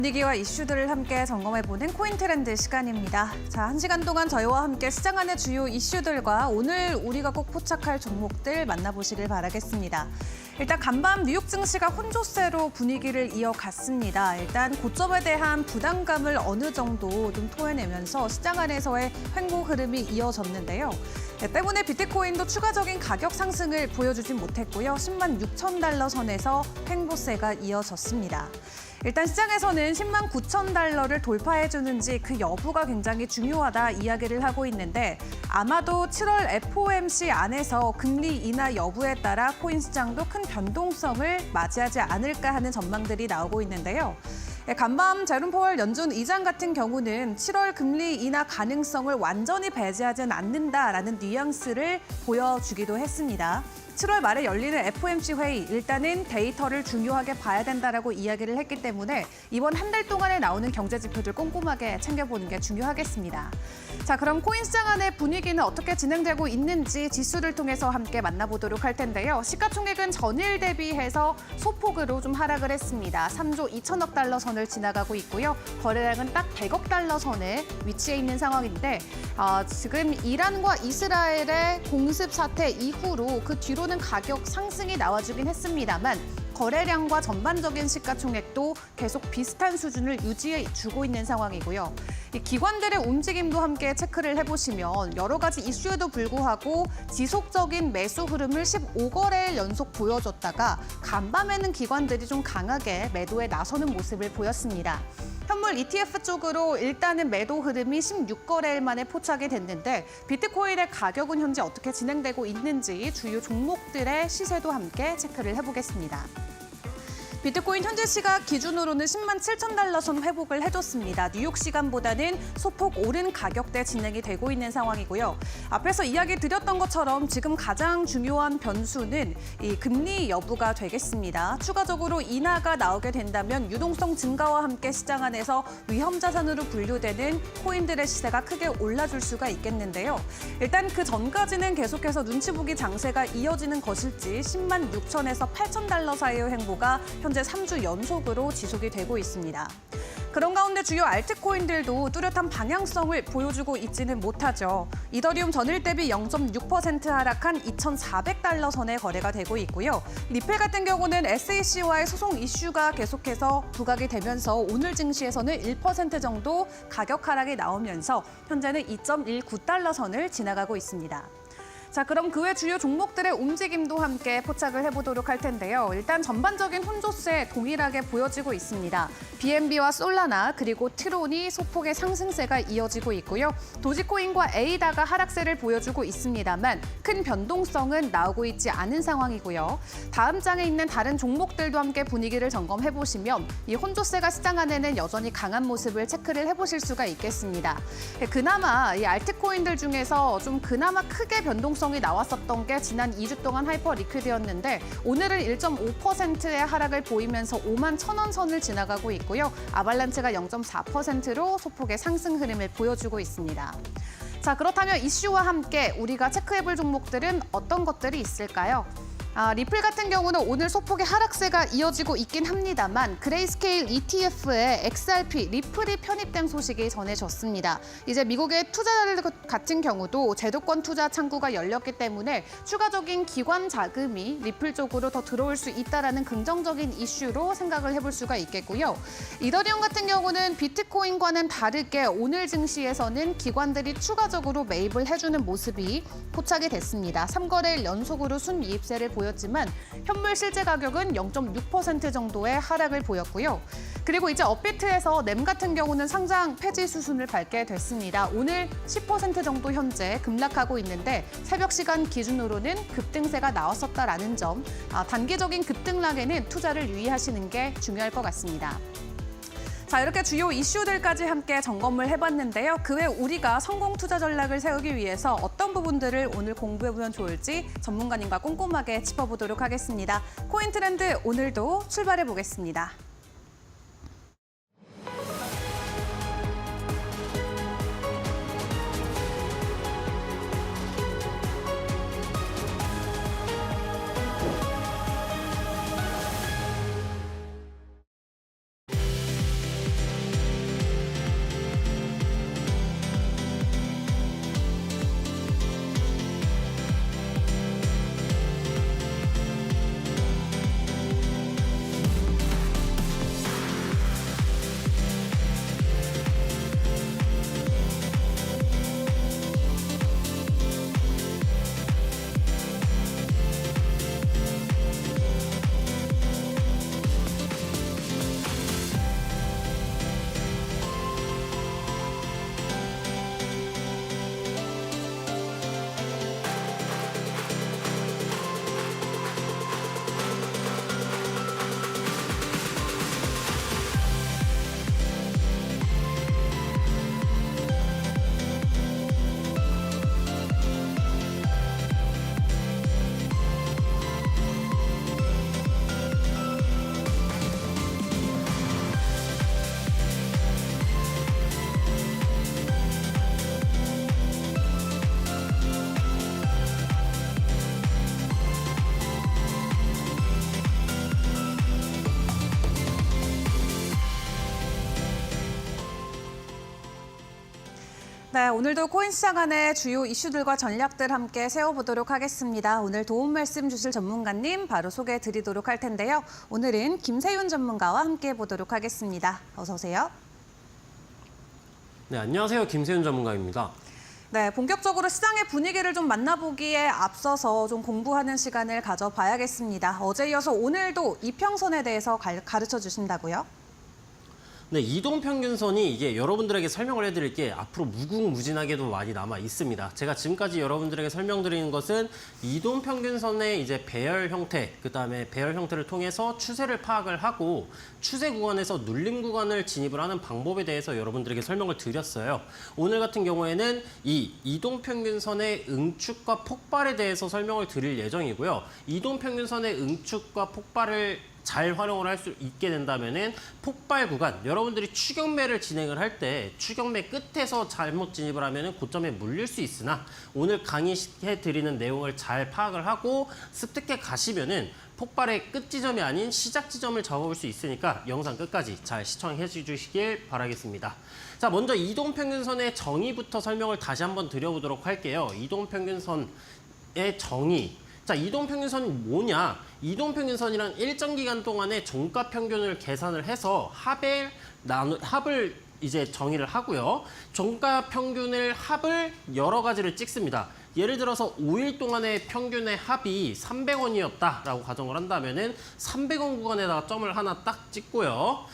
분위기와 이슈들을 함께 점검해보는 코인트렌드 시간입니다. 자, 1시간 동안 저희와 함께 시장 안의 주요 이슈들과 오늘 우리가 꼭 포착할 종목들 만나보시길 바라겠습니다. 일단 간밤 뉴욕 증시가 혼조세로 분위기를 이어갔습니다. 일단 고점에 대한 부담감을 어느 정도 좀 토해내면서 시장 안에서의 횡보 흐름이 이어졌는데요. 때문에 비트코인도 추가적인 가격 상승을 보여주진 못했고요. 10만 6천 달러 선에서 횡보세가 이어졌습니다. 일단 시장에서는 10만 9천 달러를 돌파해주는지 그 여부가 굉장히 중요하다 이야기를 하고 있는데 아마도 7월 FOMC 안에서 금리 인하 여부에 따라 코인 시장도 큰 변동성을 맞이하지 않을까 하는 전망들이 나오고 있는데요. 간밤 제롬 파월 연준 의장 같은 경우는 7월 금리 인하 가능성을 완전히 배제하진 않는다라는 뉘앙스를 보여주기도 했습니다. 7월 말에 열리는 FOMC 회의, 일단은 데이터를 중요하게 봐야 된다라고 이야기를 했기 때문에 이번 한 달 동안에 나오는 경제 지표들 꼼꼼하게 챙겨보는 게 중요하겠습니다. 자, 그럼 코인 시장 안의 분위기는 어떻게 진행되고 있는지 지수를 통해서 함께 만나보도록 할 텐데요. 시가총액은 전일 대비해서 소폭으로 좀 하락을 했습니다. 3조 2천억 달러 선을 지나가고 있고요. 거래량은 딱 100억 달러 선에 위치해 있는 상황인데 지금 이란과 이스라엘의 공습 사태 이후로 그 뒤로는 가격 상승이 나와주긴 했습니다만 거래량과 전반적인 시가총액도 계속 비슷한 수준을 유지해주고 있는 상황이고요. 이 기관들의 움직임도 함께 체크를 해보시면 여러 가지 이슈에도 불구하고 지속적인 매수 흐름을 15거래일 연속 보여줬다가 간밤에는 기관들이 좀 강하게 매도에 나서는 모습을 보였습니다. 현물 ETF 쪽으로 일단은 매도 흐름이 16거래일 만에 포착이 됐는데 비트코인의 가격은 현재 어떻게 진행되고 있는지 주요 종목들의 시세도 함께 체크를 해보겠습니다. 비트코인 현재 시각 기준으로는 10만 7천 달러 선 회복을 해줬습니다. 뉴욕 시간보다는 소폭 오른 가격대 진행이 되고 있는 상황이고요. 앞에서 이야기 드렸던 것처럼 지금 가장 중요한 변수는 이 금리 여부가 되겠습니다. 추가적으로 인하가 나오게 된다면 유동성 증가와 함께 시장 안에서 위험 자산으로 분류되는 코인들의 시세가 크게 올라줄 수가 있겠는데요. 일단 그 전까지는 계속해서 눈치 보기 장세가 이어지는 것일지 10만 6천에서 8천 달러 사이의 행보가 현재 3주 연속으로 지속이 되고 있습니다. 그런 가운데 주요 알트코인들도 뚜렷한 방향성을 보여주고 있지는 못하죠. 이더리움 전일 대비 0.6% 하락한 2,400달러 선에 거래가 되고 있고요. 리플 같은 경우는 SEC와의 소송 이슈가 계속해서 부각이 되면서 오늘 증시에서는 1% 정도 가격 하락이 나오면서 현재는 2.19달러 선을 지나가고 있습니다. 자, 그럼 그 외 주요 종목들의 움직임도 함께 포착을 해보도록 할 텐데요. 일단 전반적인 혼조세 동일하게 보여지고 있습니다. BNB와 솔라나 그리고 트론이 소폭의 상승세가 이어지고 있고요. 도지코인과 에이다가 하락세를 보여주고 있습니다만 큰 변동성은 나오고 있지 않은 상황이고요. 다음 장에 있는 다른 종목들도 함께 분위기를 점검해보시면 이 혼조세가 시장 안에는 여전히 강한 모습을 체크를 해보실 수가 있겠습니다. 그나마 이 알트코인들 중에서 좀 그나마 크게 변동성이 나왔었던 게 지난 2주 동안 하이퍼 리퀴드였는데 오늘은 1.5%의 하락을 보이면서 5만 1,000원 선을 지나가고 있고요. 아발란체가 0.4%로 소폭의 상승 흐름을 보여주고 있습니다. 자, 그렇다면 이슈와 함께 우리가 체크해볼 종목들은 어떤 것들이 있을까요? 리플 같은 경우는 오늘 소폭의 하락세가 이어지고 있긴 합니다만 그레이스케일 ETF에 XRP, 리플이 편입된 소식이 전해졌습니다. 이제 미국의 투자자들 같은 경우도 제도권 투자 창구가 열렸기 때문에 추가적인 기관 자금이 리플 쪽으로 더 들어올 수 있다는 긍정적인 이슈로 생각을 해볼 수가 있겠고요. 이더리움 같은 경우는 비트코인과는 다르게 오늘 증시에서는 기관들이 추가적으로 매입을 해주는 모습이 포착이 됐습니다. 3거래일 연속으로 순이입세를 보였지만 현물 실제 가격은 0.6% 정도의 하락을 보였고요. 그리고 이제 업비트에서 램 같은 경우는 상장 폐지 수순을 밟게 됐습니다. 오늘 10% 정도 현재 급락하고 있는데 새벽 시간 기준으로는 급등세가 나왔었다라는 점, 단기적인 급등락에는 투자를 유의하시는 게 중요할 것 같습니다. 자, 이렇게 주요 이슈들까지 함께 점검을 해봤는데요. 그 외 우리가 성공 투자 전략을 세우기 위해서 어떤 부분들을 오늘 공부해보면 좋을지 전문가님과 꼼꼼하게 짚어보도록 하겠습니다. 코인 트렌드 오늘도 출발해보겠습니다. 네, 오늘도 코인 시장 안의 주요 이슈들과 전략들 함께 세워보도록 하겠습니다. 오늘 도움 말씀 주실 전문가님 바로 소개해 드리도록 할 텐데요. 오늘은 김세윤 전문가와 함께 보도록 하겠습니다. 어서 오세요. 네, 안녕하세요. 김세윤 전문가입니다. 네, 본격적으로 시장의 분위기를 좀 만나보기에 앞서서 좀 공부하는 시간을 가져봐야겠습니다. 어제 이어서 오늘도 이평선에 대해서 가르쳐 주신다고요? 네, 이동평균선이 이게 여러분들에게 설명을 해드릴 게 앞으로 무궁무진하게도 많이 남아 있습니다. 제가 지금까지 여러분들에게 설명드리는 것은 이동평균선의 이제 배열 형태, 그다음에 배열 형태를 통해서 추세를 파악을 하고 추세 구간에서 눌림 구간을 진입을 하는 방법에 대해서 여러분들에게 설명을 드렸어요. 오늘 같은 경우에는 이 이동평균선의 응축과 폭발에 대해서 설명을 드릴 예정이고요. 이동평균선의 응축과 폭발을 잘 활용을 할 수 있게 된다면은 폭발 구간, 여러분들이 추격매를 진행을 할 때 추격매 끝에서 잘못 진입을 하면은 고점에 물릴 수 있으나 오늘 강의해 드리는 내용을 잘 파악을 하고 습득해 가시면은 폭발의 끝 지점이 아닌 시작 지점을 잡아볼 수 있으니까 영상 끝까지 잘 시청해 주시길 바라겠습니다. 자, 먼저 이동평균선의 정의부터 설명을 다시 한번 드려보도록 할게요. 이동평균선의 정의. 자, 이동평균선이 뭐냐? 이동평균선이란 일정 기간 동안의 종가 평균을 계산을 해서 합을 이제 정의를 하고요. 종가 평균을 합을 여러 가지를 찍습니다. 예를 들어서 5일 동안의 평균의 합이 300원이었다라고 가정을 한다면은 300원 구간에다가 점을 하나 딱 찍고요.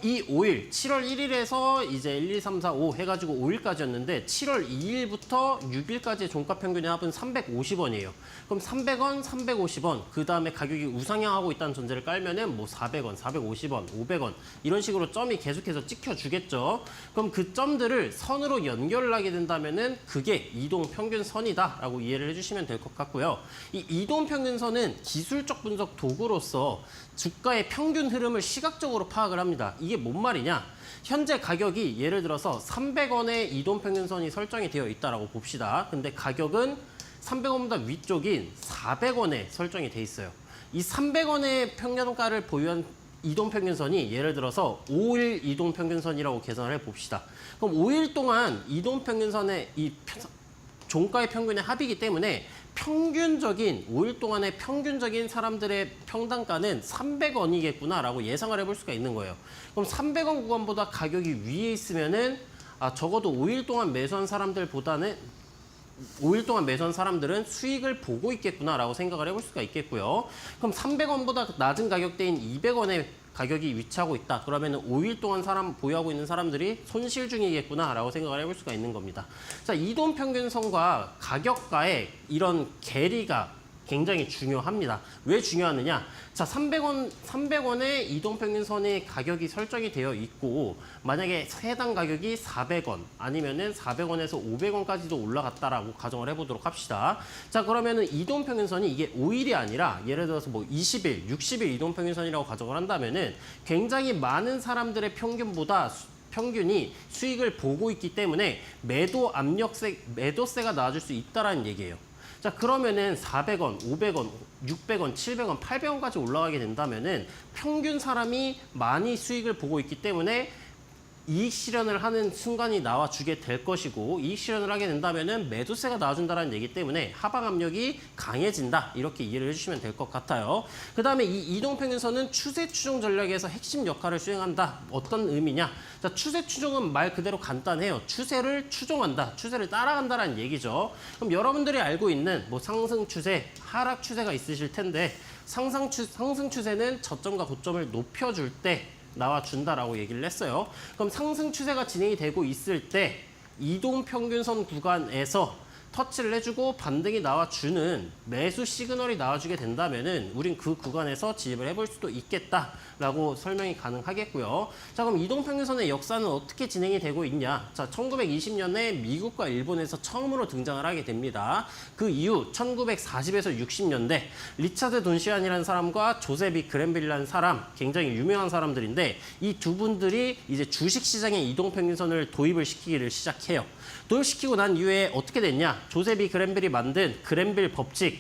이 5일, 7월 1일에서 이제 1, 2, 3, 4, 5 해가지고 5일까지였는데 7월 2일부터 6일까지의 종가 평균의 합은 350원이에요. 그럼 300원, 350원, 그 다음에 가격이 우상향하고 있다는 전제를 깔면은 뭐 400원, 450원, 500원 이런 식으로 점이 계속해서 찍혀주겠죠. 그럼 그 점들을 선으로 연결을 하게 된다면은 그게 이동평균선이다. 라고 이해를 해주시면 될 것 같고요. 이 이동평균선은 기술적 분석 도구로서 주가의 평균 흐름을 시각적으로 파악을 합니다. 이게 뭔 말이냐? 현재 가격이 예를 들어서 300원의 이동평균선이 설정이 되어 있다라고 봅시다. 근데 가격은 300원보다 위쪽인 400원에 설정이 돼 있어요. 이 300원의 평균가를 보유한 이동평균선이 예를 들어서 5일 이동평균선이라고 계산을 해봅시다. 그럼 5일 동안 이동평균선의 이 종가의 평균의 합이기 때문에 평균적인 5일 동안의 평균적인 사람들의 평단가는 300원이겠구나라고 예상을 해볼 수가 있는 거예요. 그럼 300원 구간보다 가격이 위에 있으면은 적어도 5일 동안 매수한 사람들보다는 5일 동안 매수한 사람들은 수익을 보고 있겠구나라고 생각을 해볼 수가 있겠고요. 그럼 300원보다 낮은 가격대인 200원의 가격이 위치하고 있다. 그러면 5일 동안 보유하고 있는 사람들이 손실 중이겠구나라고 생각을 해볼 수가 있는 겁니다. 자, 이동평균선과 가격과의 이런 괴리가 굉장히 중요합니다. 왜 중요하느냐? 자, 300원의 이동평균선의 가격이 설정이 되어 있고 만약에 해당 가격이 400원 아니면은 400원에서 500원까지도 올라갔다라고 가정을 해보도록 합시다. 자, 그러면은 이동평균선이 이게 5일이 아니라 예를 들어서 뭐 20일, 60일 이동평균선이라고 가정을 한다면은 굉장히 많은 사람들의 평균이 수익을 보고 있기 때문에 매도세가 나와줄 수 있다라는 얘기예요. 자, 그러면은 400원, 500원, 600원, 700원, 800원까지 올라가게 된다면은 평균 사람이 많이 수익을 보고 있기 때문에 이익 실현을 하는 순간이 나와주게 될 것이고 이익 실현을 하게 된다면은 매도세가 나와준다는 얘기 때문에 하방 압력이 강해진다. 이렇게 이해를 해주시면 될 것 같아요. 그 다음에 이 이동평균선은 추세 추종 전략에서 핵심 역할을 수행한다. 어떤 의미냐? 자, 추세 추종은 말 그대로 간단해요. 추세를 추종한다. 추세를 따라간다는 얘기죠. 그럼 여러분들이 알고 있는 뭐 상승 추세, 하락 추세가 있으실 텐데 상승 추세는 저점과 고점을 높여줄 때 나와준다라고 얘기를 했어요. 그럼 상승 추세가 진행이 되고 있을 때 이동평균선 구간에서 터치를 해주고 반등이 나와주는 매수 시그널이 나와주게 된다면은 우린 그 구간에서 진입을 해볼 수도 있겠다라고 설명이 가능하겠고요. 자, 그럼 이동평균선의 역사는 어떻게 진행이 되고 있냐? 자, 1920년에 미국과 일본에서 처음으로 등장을 하게 됩니다. 그 이후 1940에서 60년대 리차드 돈시안이라는 사람과 조세비 그랜빌이라는 사람, 굉장히 유명한 사람들인데 이 두 분들이 이제 주식시장에 이동평균선을 도입을 시키기를 시작해요. 도입시키고 난 이후에 어떻게 됐냐? 조세비 그랜빌이 만든 그랜빌 법칙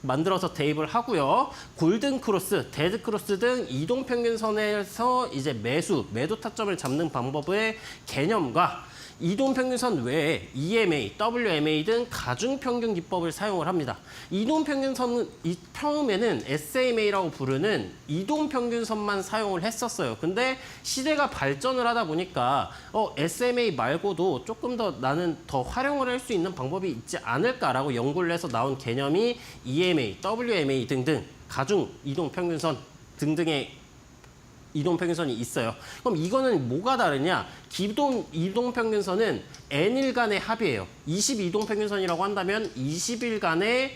만들어서 대입을 하고요. 골든 크로스, 데드 크로스 등 이동 평균선에서 이제 매도 타점을 잡는 방법의 개념과 이동 평균선 외에 EMA, WMA 등 가중 평균 기법을 사용을 합니다. 이동 평균선은 처음에는 SMA라고 부르는 이동 평균선만 사용을 했었어요. 근데 시대가 발전을 하다 보니까 SMA 말고도 조금 더 나는 더 활용을 할 수 있는 방법이 있지 않을까라고 연구를 해서 나온 개념이 EMA, WMA 등등 가중 이동 평균선 등등의 이동 평균선이 있어요. 그럼 이거는 뭐가 다르냐? 기존 이동 평균선은 N일간의 합이에요. 20 이동 평균선이라고 한다면 20일간의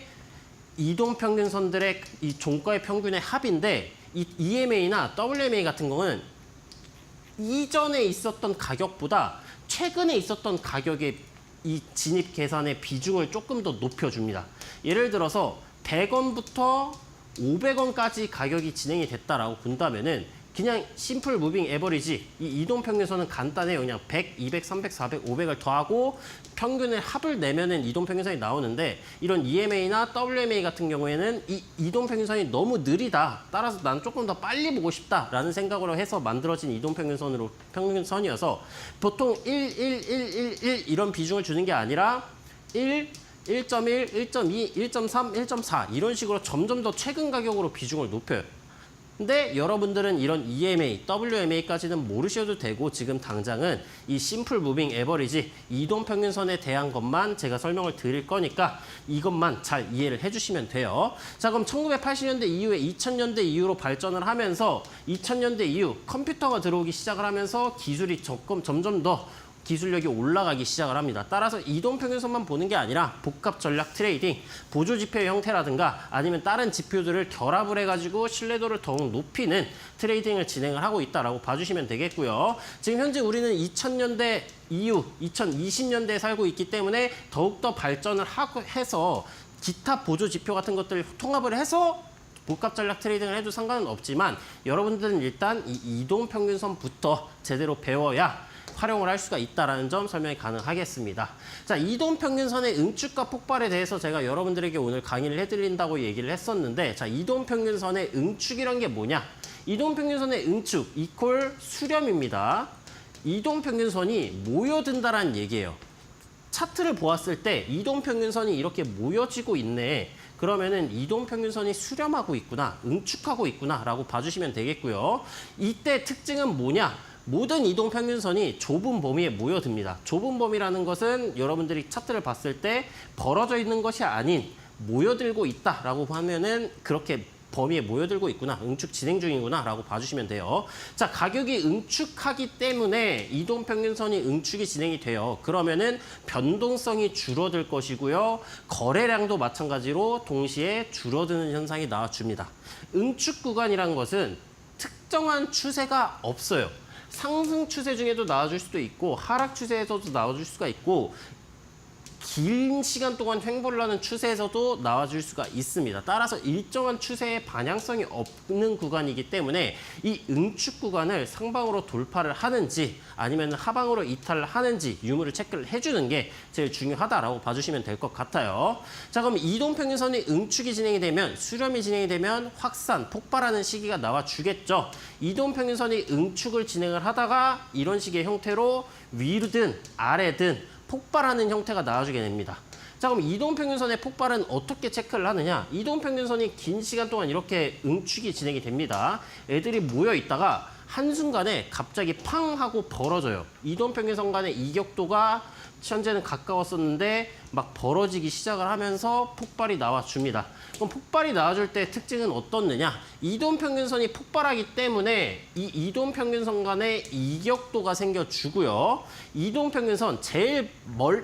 이동 평균선들의 이 종가의 평균의 합인데 이 EMA나 WMA 같은 경우는 이전에 있었던 가격보다 최근에 있었던 가격의 이 진입 계산의 비중을 조금 더 높여줍니다. 예를 들어서 100원부터 500원까지 가격이 진행이 됐다라고 본다면은 그냥 심플 무빙 에버리지 이 이동 평균선은 간단해요. 그냥 100, 200, 300, 400, 500을 더하고 평균의 합을 내면은 이동 평균선이 나오는데 이런 EMA나 WMA 같은 경우에는 이 이동 평균선이 너무 느리다. 따라서 난 조금 더 빨리 보고 싶다라는 생각으로 해서 만들어진 이동 평균선이어서 보통 1 이런 비중을 주는 게 아니라 1, 1.1, 1.2, 1.3, 1.4 이런 식으로 점점 더 최근 가격으로 비중을 높여요. 근데 여러분들은 이런 EMA, WMA까지는 모르셔도 되고 지금 당장은 이 심플 무빙 에버리지 이동 평균선에 대한 것만 제가 설명을 드릴 거니까 이것만 잘 이해를 해주시면 돼요. 자, 그럼 1980년대 이후에 2000년대 이후로 발전을 하면서 2000년대 이후 컴퓨터가 들어오기 시작을 하면서 기술이 점점 더 기술력이 올라가기 시작을 합니다. 따라서 이동 평균선만 보는 게 아니라 복합 전략 트레이딩, 보조 지표의 형태라든가 아니면 다른 지표들을 결합을 해가지고 신뢰도를 더욱 높이는 트레이딩을 진행을 하고 있다라고 봐주시면 되겠고요. 지금 현재 우리는 2000년대 이후 2020년대에 살고 있기 때문에 더욱더 발전을 해서 기타 보조 지표 같은 것들을 통합을 해서 복합 전략 트레이딩을 해도 상관은 없지만 여러분들은 일단 이 이동 평균선부터 제대로 배워야 활용을 할 수가 있다는 점 설명이 가능하겠습니다. 자, 이동 평균선의 응축과 폭발에 대해서 제가 여러분들에게 오늘 강의를 해드린다고 얘기를 했었는데, 자, 이동 평균선의 응축이란 게 뭐냐? 이동 평균선의 응축 이퀄 수렴입니다. 이동 평균선이 모여든다라는 얘기예요. 차트를 보았을 때 이동 평균선이 이렇게 모여지고 있네. 그러면은 이동 평균선이 수렴하고 있구나, 응축하고 있구나라고 봐주시면 되겠고요. 이때 특징은 뭐냐? 모든 이동 평균선이 좁은 범위에 모여듭니다. 좁은 범위라는 것은 여러분들이 차트를 봤을 때 벌어져 있는 것이 아닌 모여들고 있다라고 하면은 그렇게 범위에 모여들고 있구나, 응축 진행 중이구나라고 봐주시면 돼요. 자, 가격이 응축하기 때문에 이동 평균선이 응축이 진행이 돼요. 그러면은 변동성이 줄어들 것이고요. 거래량도 마찬가지로 동시에 줄어드는 현상이 나와줍니다. 응축 구간이란 것은 특정한 추세가 없어요. 상승 추세 중에도 나와줄 수도 있고 하락 추세에서도 나와줄 수가 있고 긴 시간 동안 횡보를 하는 추세에서도 나와줄 수가 있습니다. 따라서 일정한 추세의 방향성이 없는 구간이기 때문에 이 응축 구간을 상방으로 돌파를 하는지 아니면 하방으로 이탈을 하는지 유무를 체크를 해주는 게 제일 중요하다라고 봐주시면 될 것 같아요. 자, 그럼 이동평균선이 응축이 진행이 되면 수렴이 진행이 되면 확산, 폭발하는 시기가 나와주겠죠. 이동평균선이 응축을 진행을 하다가 이런 식의 형태로 위로든 아래든 폭발하는 형태가 나와주게 됩니다. 자, 그럼 이동평균선의 폭발은 어떻게 체크를 하느냐? 이동평균선이 긴 시간 동안 이렇게 응축이 진행이 됩니다. 애들이 모여 있다가 한순간에 갑자기 팡 하고 벌어져요. 이동평균선 간의 이격도가 현재는 가까웠었는데 막 벌어지기 시작을 하면서 폭발이 나와줍니다. 그럼 폭발이 나와줄 때 특징은 어떻느냐? 이동평균선이 폭발하기 때문에 이 이동평균선 간의 이격도가 생겨주고요. 이동평균선, 제일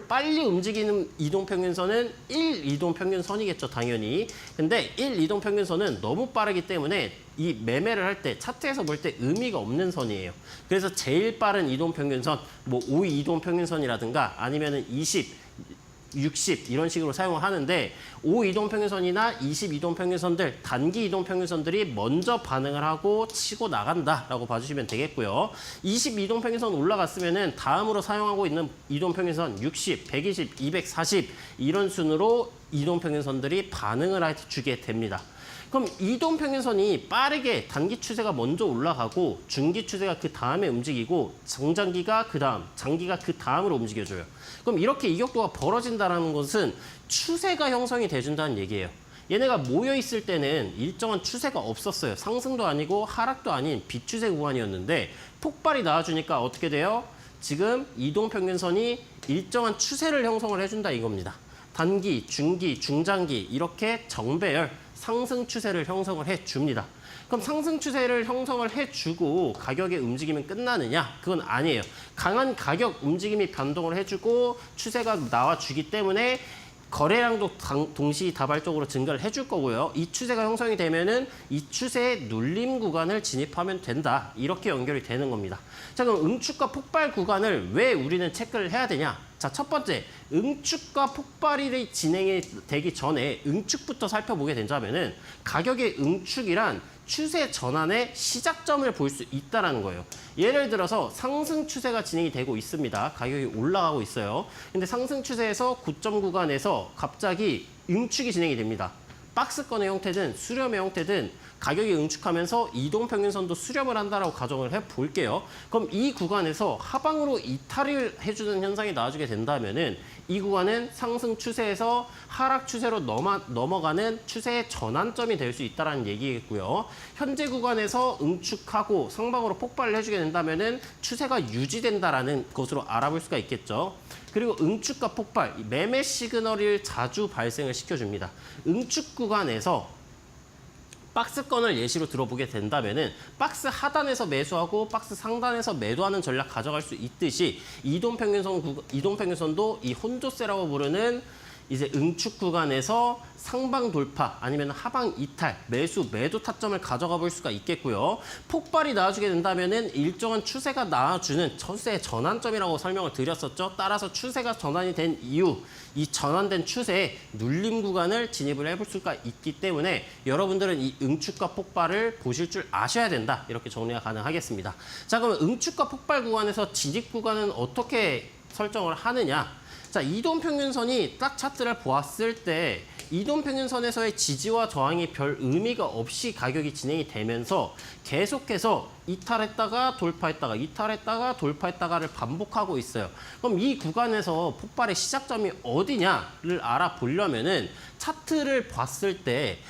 빨리 움직이는 이동평균선은 1 이동평균선이겠죠, 당연히. 근데 1 이동평균선은 너무 빠르기 때문에 이 매매를 할 때 차트에서 볼 때 의미가 없는 선이에요. 그래서 제일 빠른 이동평균선, 뭐 5 이동평균선이라든가 아니면은 20 60 이런 식으로 사용을 하는데 5 이동평균선이나 20 이동평균선들, 단기 이동평균선들이 먼저 반응을 하고 치고 나간다라고 봐주시면 되겠고요. 20 이동평균선 올라갔으면은 다음으로 사용하고 있는 이동평균선 60, 120, 240 이런 순으로 이동평균선들이 반응을 해주게 됩니다. 그럼 이동평균선이 빠르게 단기 추세가 먼저 올라가고 중기 추세가 그 다음에 움직이고 중장기가 그 다음, 장기가 그 다음으로 움직여줘요. 그럼 이렇게 이격도가 벌어진다는 것은 추세가 형성이 돼준다는 얘기예요. 얘네가 모여있을 때는 일정한 추세가 없었어요. 상승도 아니고 하락도 아닌 비추세 구간이었는데 폭발이 나와주니까 어떻게 돼요? 지금 이동평균선이 일정한 추세를 형성을 해준다 이겁니다. 단기, 중기, 중장기 이렇게 정배열 상승 추세를 형성을 해줍니다. 그럼 상승 추세를 형성을 해주고 가격의 움직임은 끝나느냐? 그건 아니에요. 강한 가격 움직임이 변동을 해주고 추세가 나와주기 때문에 거래량도 동시다발적으로 증가를 해줄 거고요. 이 추세가 형성이 되면은 이 추세의 눌림 구간을 진입하면 된다. 이렇게 연결이 되는 겁니다. 자, 그럼 응축과 폭발 구간을 왜 우리는 체크를 해야 되냐? 자, 첫 번째, 응축과 폭발이 진행이 되기 전에 응축부터 살펴보게 된다면은 가격의 응축이란 추세 전환의 시작점을 볼 수 있다는 거예요. 예를 들어서 상승 추세가 진행이 되고 있습니다. 가격이 올라가고 있어요. 근데 상승 추세에서 고점 구간에서 갑자기 응축이 진행이 됩니다. 박스권의 형태든 수렴의 형태든 가격이 응축하면서 이동평균선도 수렴을 한다라고 가정을 해볼게요. 그럼 이 구간에서 하방으로 이탈을 해주는 현상이 나와주게 된다면은 이 구간은 상승 추세에서 하락 추세로 넘어가는 추세의 전환점이 될 수 있다는 얘기겠고요. 현재 구간에서 응축하고 상방으로 폭발을 해주게 된다면은 추세가 유지된다라는 것으로 알아볼 수가 있겠죠. 그리고 응축과 폭발, 매매 시그널을 자주 발생을 시켜줍니다. 응축 구간에서 박스권을 예시로 들어보게 된다면은 박스 하단에서 매수하고 박스 상단에서 매도하는 전략 가져갈 수 있듯이 이동평균선도 이 혼조세라고 부르는 이제 응축 구간에서 상방 돌파 아니면 하방 이탈, 매수, 매도 타점을 가져가 볼 수가 있겠고요. 폭발이 나와주게 된다면은 일정한 추세가 나와주는 추세의 전환점이라고 설명을 드렸었죠. 따라서 추세가 전환이 된 이후 이 전환된 추세에 눌림 구간을 진입을 해볼 수가 있기 때문에 여러분들은 이 응축과 폭발을 보실 줄 아셔야 된다. 이렇게 정리가 가능하겠습니다. 자, 그러면 응축과 폭발 구간에서 진입 구간은 어떻게 설정을 하느냐? 자, 이동평균선이 딱 차트를 보았을 때 이동평균선에서의 지지와 저항이 별 의미가 없이 가격이 진행이 되면서 계속해서 이탈했다가 돌파했다가 이탈했다가 돌파했다가를 반복하고 있어요. 그럼 이 구간에서 폭발의 시작점이 어디냐를 알아보려면은 차트를 봤을 때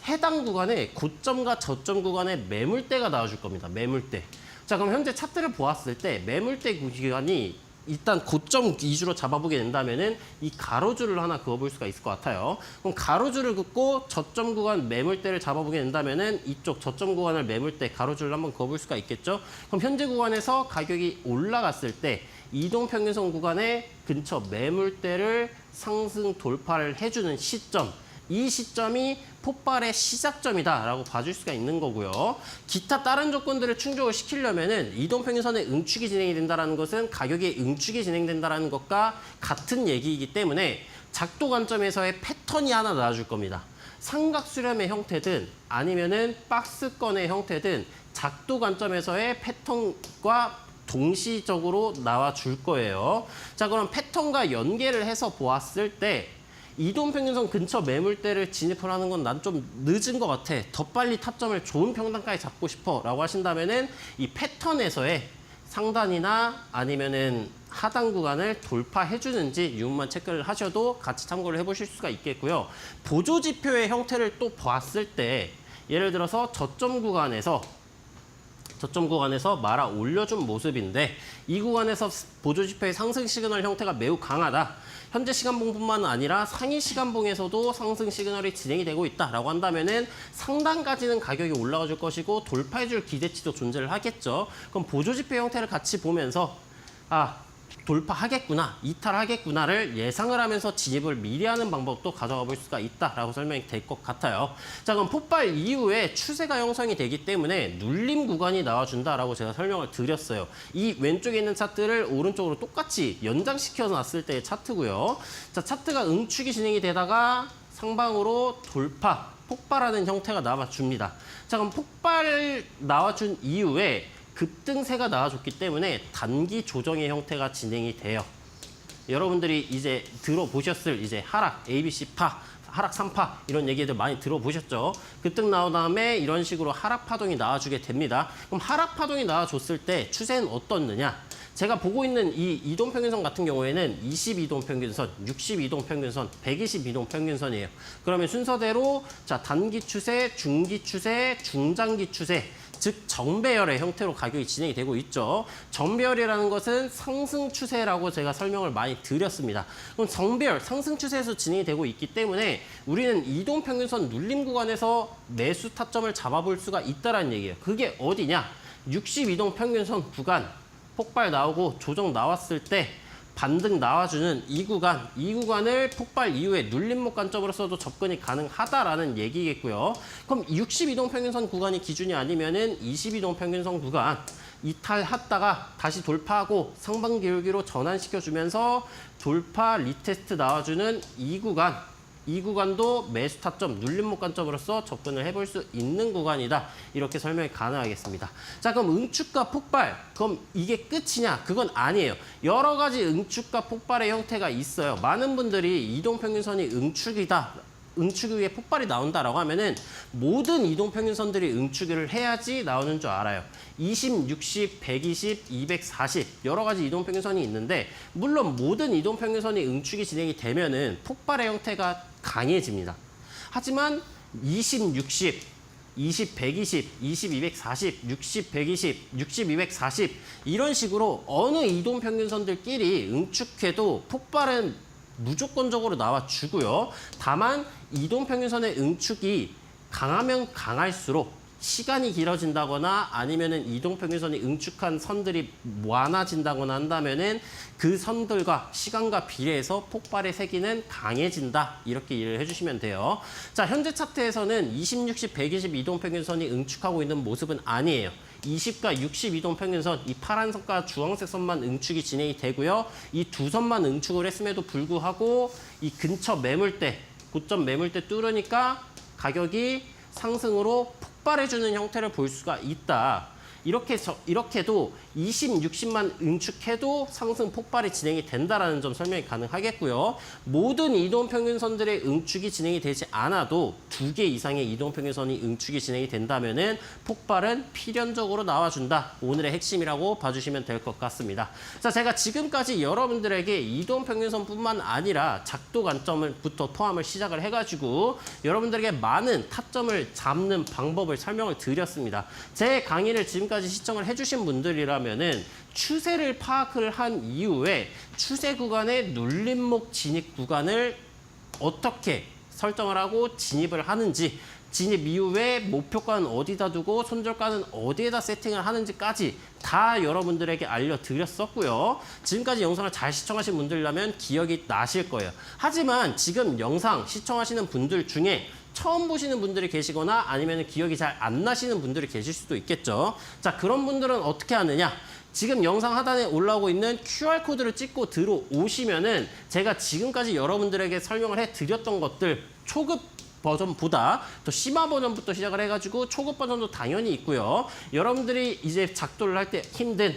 해당 구간에 고점과 저점 구간에 매물대가 나와줄 겁니다. 매물대. 자, 그럼 현재 차트를 보았을 때 매물대 구간이 일단 고점 위주로 잡아보게 된다면은 이 가로줄을 하나 그어볼 수가 있을 것 같아요. 그럼 가로줄을 긋고 저점 구간 매물대를 잡아보게 된다면은 이쪽 저점 구간을 매물대 가로줄을 한번 그어볼 수가 있겠죠. 그럼 현재 구간에서 가격이 올라갔을 때 이동평균선 구간의 근처 매물대를 상승 돌파를 해주는 시점, 이 시점이 폭발의 시작점이다라고 봐줄 수가 있는 거고요. 기타 다른 조건들을 충족을 시키려면은 이동평균선의 응축이 진행이 된다는 것은 가격의 응축이 진행된다는 것과 같은 얘기이기 때문에 작도 관점에서의 패턴이 하나 나와줄 겁니다. 삼각 수렴의 형태든 아니면은 박스권의 형태든 작도 관점에서의 패턴과 동시적으로 나와줄 거예요. 자, 그럼 패턴과 연계를 해서 보았을 때 이동평균선 근처 매물대를 진입을 하는 건 난 좀 늦은 것 같아. 더 빨리 타점을 좋은 평단가에 잡고 싶어 라고 하신다면은 이 패턴에서의 상단이나 아니면은 하단 구간을 돌파해 주는지 유무만 체크를 하셔도 같이 참고를 해보실 수가 있겠고요. 보조지표의 형태를 또 봤을 때 예를 들어서 저점 구간에서 말아 올려준 모습인데 이 구간에서 보조지표의 상승 시그널 형태가 매우 강하다. 현재 시간봉뿐만 아니라 상위 시간봉에서도 상승 시그널이 진행이 되고 있다라고 한다면은 상단까지는 가격이 올라가 줄 것이고 돌파해 줄 기대치도 존재를 하겠죠. 그럼 보조지표 형태를 같이 보면서 돌파하겠구나, 이탈하겠구나를 예상을 하면서 진입을 미리 하는 방법도 가져가 볼 수가 있다라고 설명이 될 것 같아요. 자, 그럼 폭발 이후에 추세가 형성이 되기 때문에 눌림 구간이 나와준다라고 제가 설명을 드렸어요. 이 왼쪽에 있는 차트를 오른쪽으로 똑같이 연장시켜 놨을 때의 차트고요. 자, 차트가 응축이 진행이 되다가 상방으로 돌파, 폭발하는 형태가 나와줍니다. 자, 그럼 폭발 나와준 이후에 급등세가 나와줬기 때문에 단기 조정의 형태가 진행이 돼요. 여러분들이 이제 들어보셨을 이제 하락, ABC파, 하락 3파 이런 얘기들 많이 들어보셨죠? 급등 나온 다음에 이런 식으로 하락 파동이 나와주게 됩니다. 그럼 하락 파동이 나와줬을 때 추세는 어떻느냐? 제가 보고 있는 이 이동평균선 같은 경우에는 22동평균선, 62동평균선, 122동평균선이에요. 그러면 순서대로 자 단기 추세, 중기 추세, 중장기 추세, 즉 정배열의 형태로 가격이 진행이 되고 있죠. 정배열이라는 것은 상승 추세라고 제가 설명을 많이 드렸습니다. 그럼 정배열, 상승 추세에서 진행이 되고 있기 때문에 우리는 이동평균선 눌림 구간에서 매수 타점을 잡아볼 수가 있다는 얘기예요. 그게 어디냐? 62동 평균선 구간, 폭발 나오고 조정 나왔을 때 반등 나와주는 이 구간을 폭발 이후에 눌림목 관점으로서도 접근이 가능하다라는 얘기겠고요. 그럼 62동 평균선 구간이 기준이 아니면은 22동 평균선 구간 이탈했다가 다시 돌파하고 상방 기울기로 전환시켜주면서 돌파 리테스트 나와주는 이 구간도 매수 타점, 눌림목 관점으로서 접근을 해볼 수 있는 구간이다. 이렇게 설명이 가능하겠습니다. 자, 그럼 응축과 폭발, 그럼 이게 끝이냐? 그건 아니에요. 여러 가지 응축과 폭발의 형태가 있어요. 많은 분들이 이동평균선이 응축 위에 폭발이 나온다라고 하면은 모든 이동평균선들이 응축을 해야지 나오는 줄 알아요. 20, 60, 120, 240 여러 가지 이동평균선이 있는데 물론 모든 이동평균선이 응축이 진행이 되면은 폭발의 형태가 강해집니다. 하지만 20, 60, 20, 120, 20, 240, 60, 120, 60, 240 이런 식으로 어느 이동평균선들끼리 응축해도 폭발은 무조건적으로 나와주고요. 다만 이동평균선의 응축이 강하면 강할수록 시간이 길어진다거나 아니면은 이동평균선이 응축한 선들이 많아진다거나 한다면은 그 선들과 시간과 비례해서 폭발의 세기는 강해진다. 이렇게 이해를 해주시면 돼요. 자, 현재 차트에서는 20, 60, 120 이동평균선이 응축하고 있는 모습은 아니에요. 20과 60 이동평균선, 이 파란 선과 주황색 선만 응축이 진행이 되고요. 이 두 선만 응축을 했음에도 불구하고 이 근처 매물대, 고점 매물대 뚫으니까 가격이 상승으로 폭발해주는 형태를 볼 수가 있다. 이렇게도 20, 60만 응축해도 상승 폭발이 진행이 된다라는 점 설명이 가능하겠고요. 모든 이동평균선들의 응축이 진행이 되지 않아도 2개 이상의 이동평균선이 응축이 진행이 된다면은 폭발은 필연적으로 나와준다. 오늘의 핵심이라고 봐주시면 될 것 같습니다. 자, 제가 지금까지 여러분들에게 이동평균선뿐만 아니라 작도 관점부터 포함을 시작을 해가지고 여러분들에게 많은 타점을 잡는 방법을 설명을 드렸습니다. 제 강의를 지금까지 시청을 해주신 분들이라면은 추세를 파악을 한 이후에 추세 구간의 눌림목 진입 구간을 어떻게 설정을 하고 진입을 하는지, 진입 이후에 목표가는 어디다 두고 손절가는 어디에다 세팅을 하는지까지 다 여러분들에게 알려드렸었고요. 지금까지 영상을 잘 시청하신 분들이라면 기억이 나실 거예요. 하지만 지금 영상 시청하시는 분들 중에 처음 보시는 분들이 계시거나 아니면 기억이 잘 안 나시는 분들이 계실 수도 있겠죠. 자, 그런 분들은 어떻게 하느냐? 지금 영상 하단에 올라오고 있는 QR코드를 찍고 들어오시면은 제가 지금까지 여러분들에게 설명을 해드렸던 것들 초급 버전보다 더 심화 버전부터 시작을 해가지고 초급 버전도 당연히 있고요. 여러분들이 이제 작도를 할 때 힘든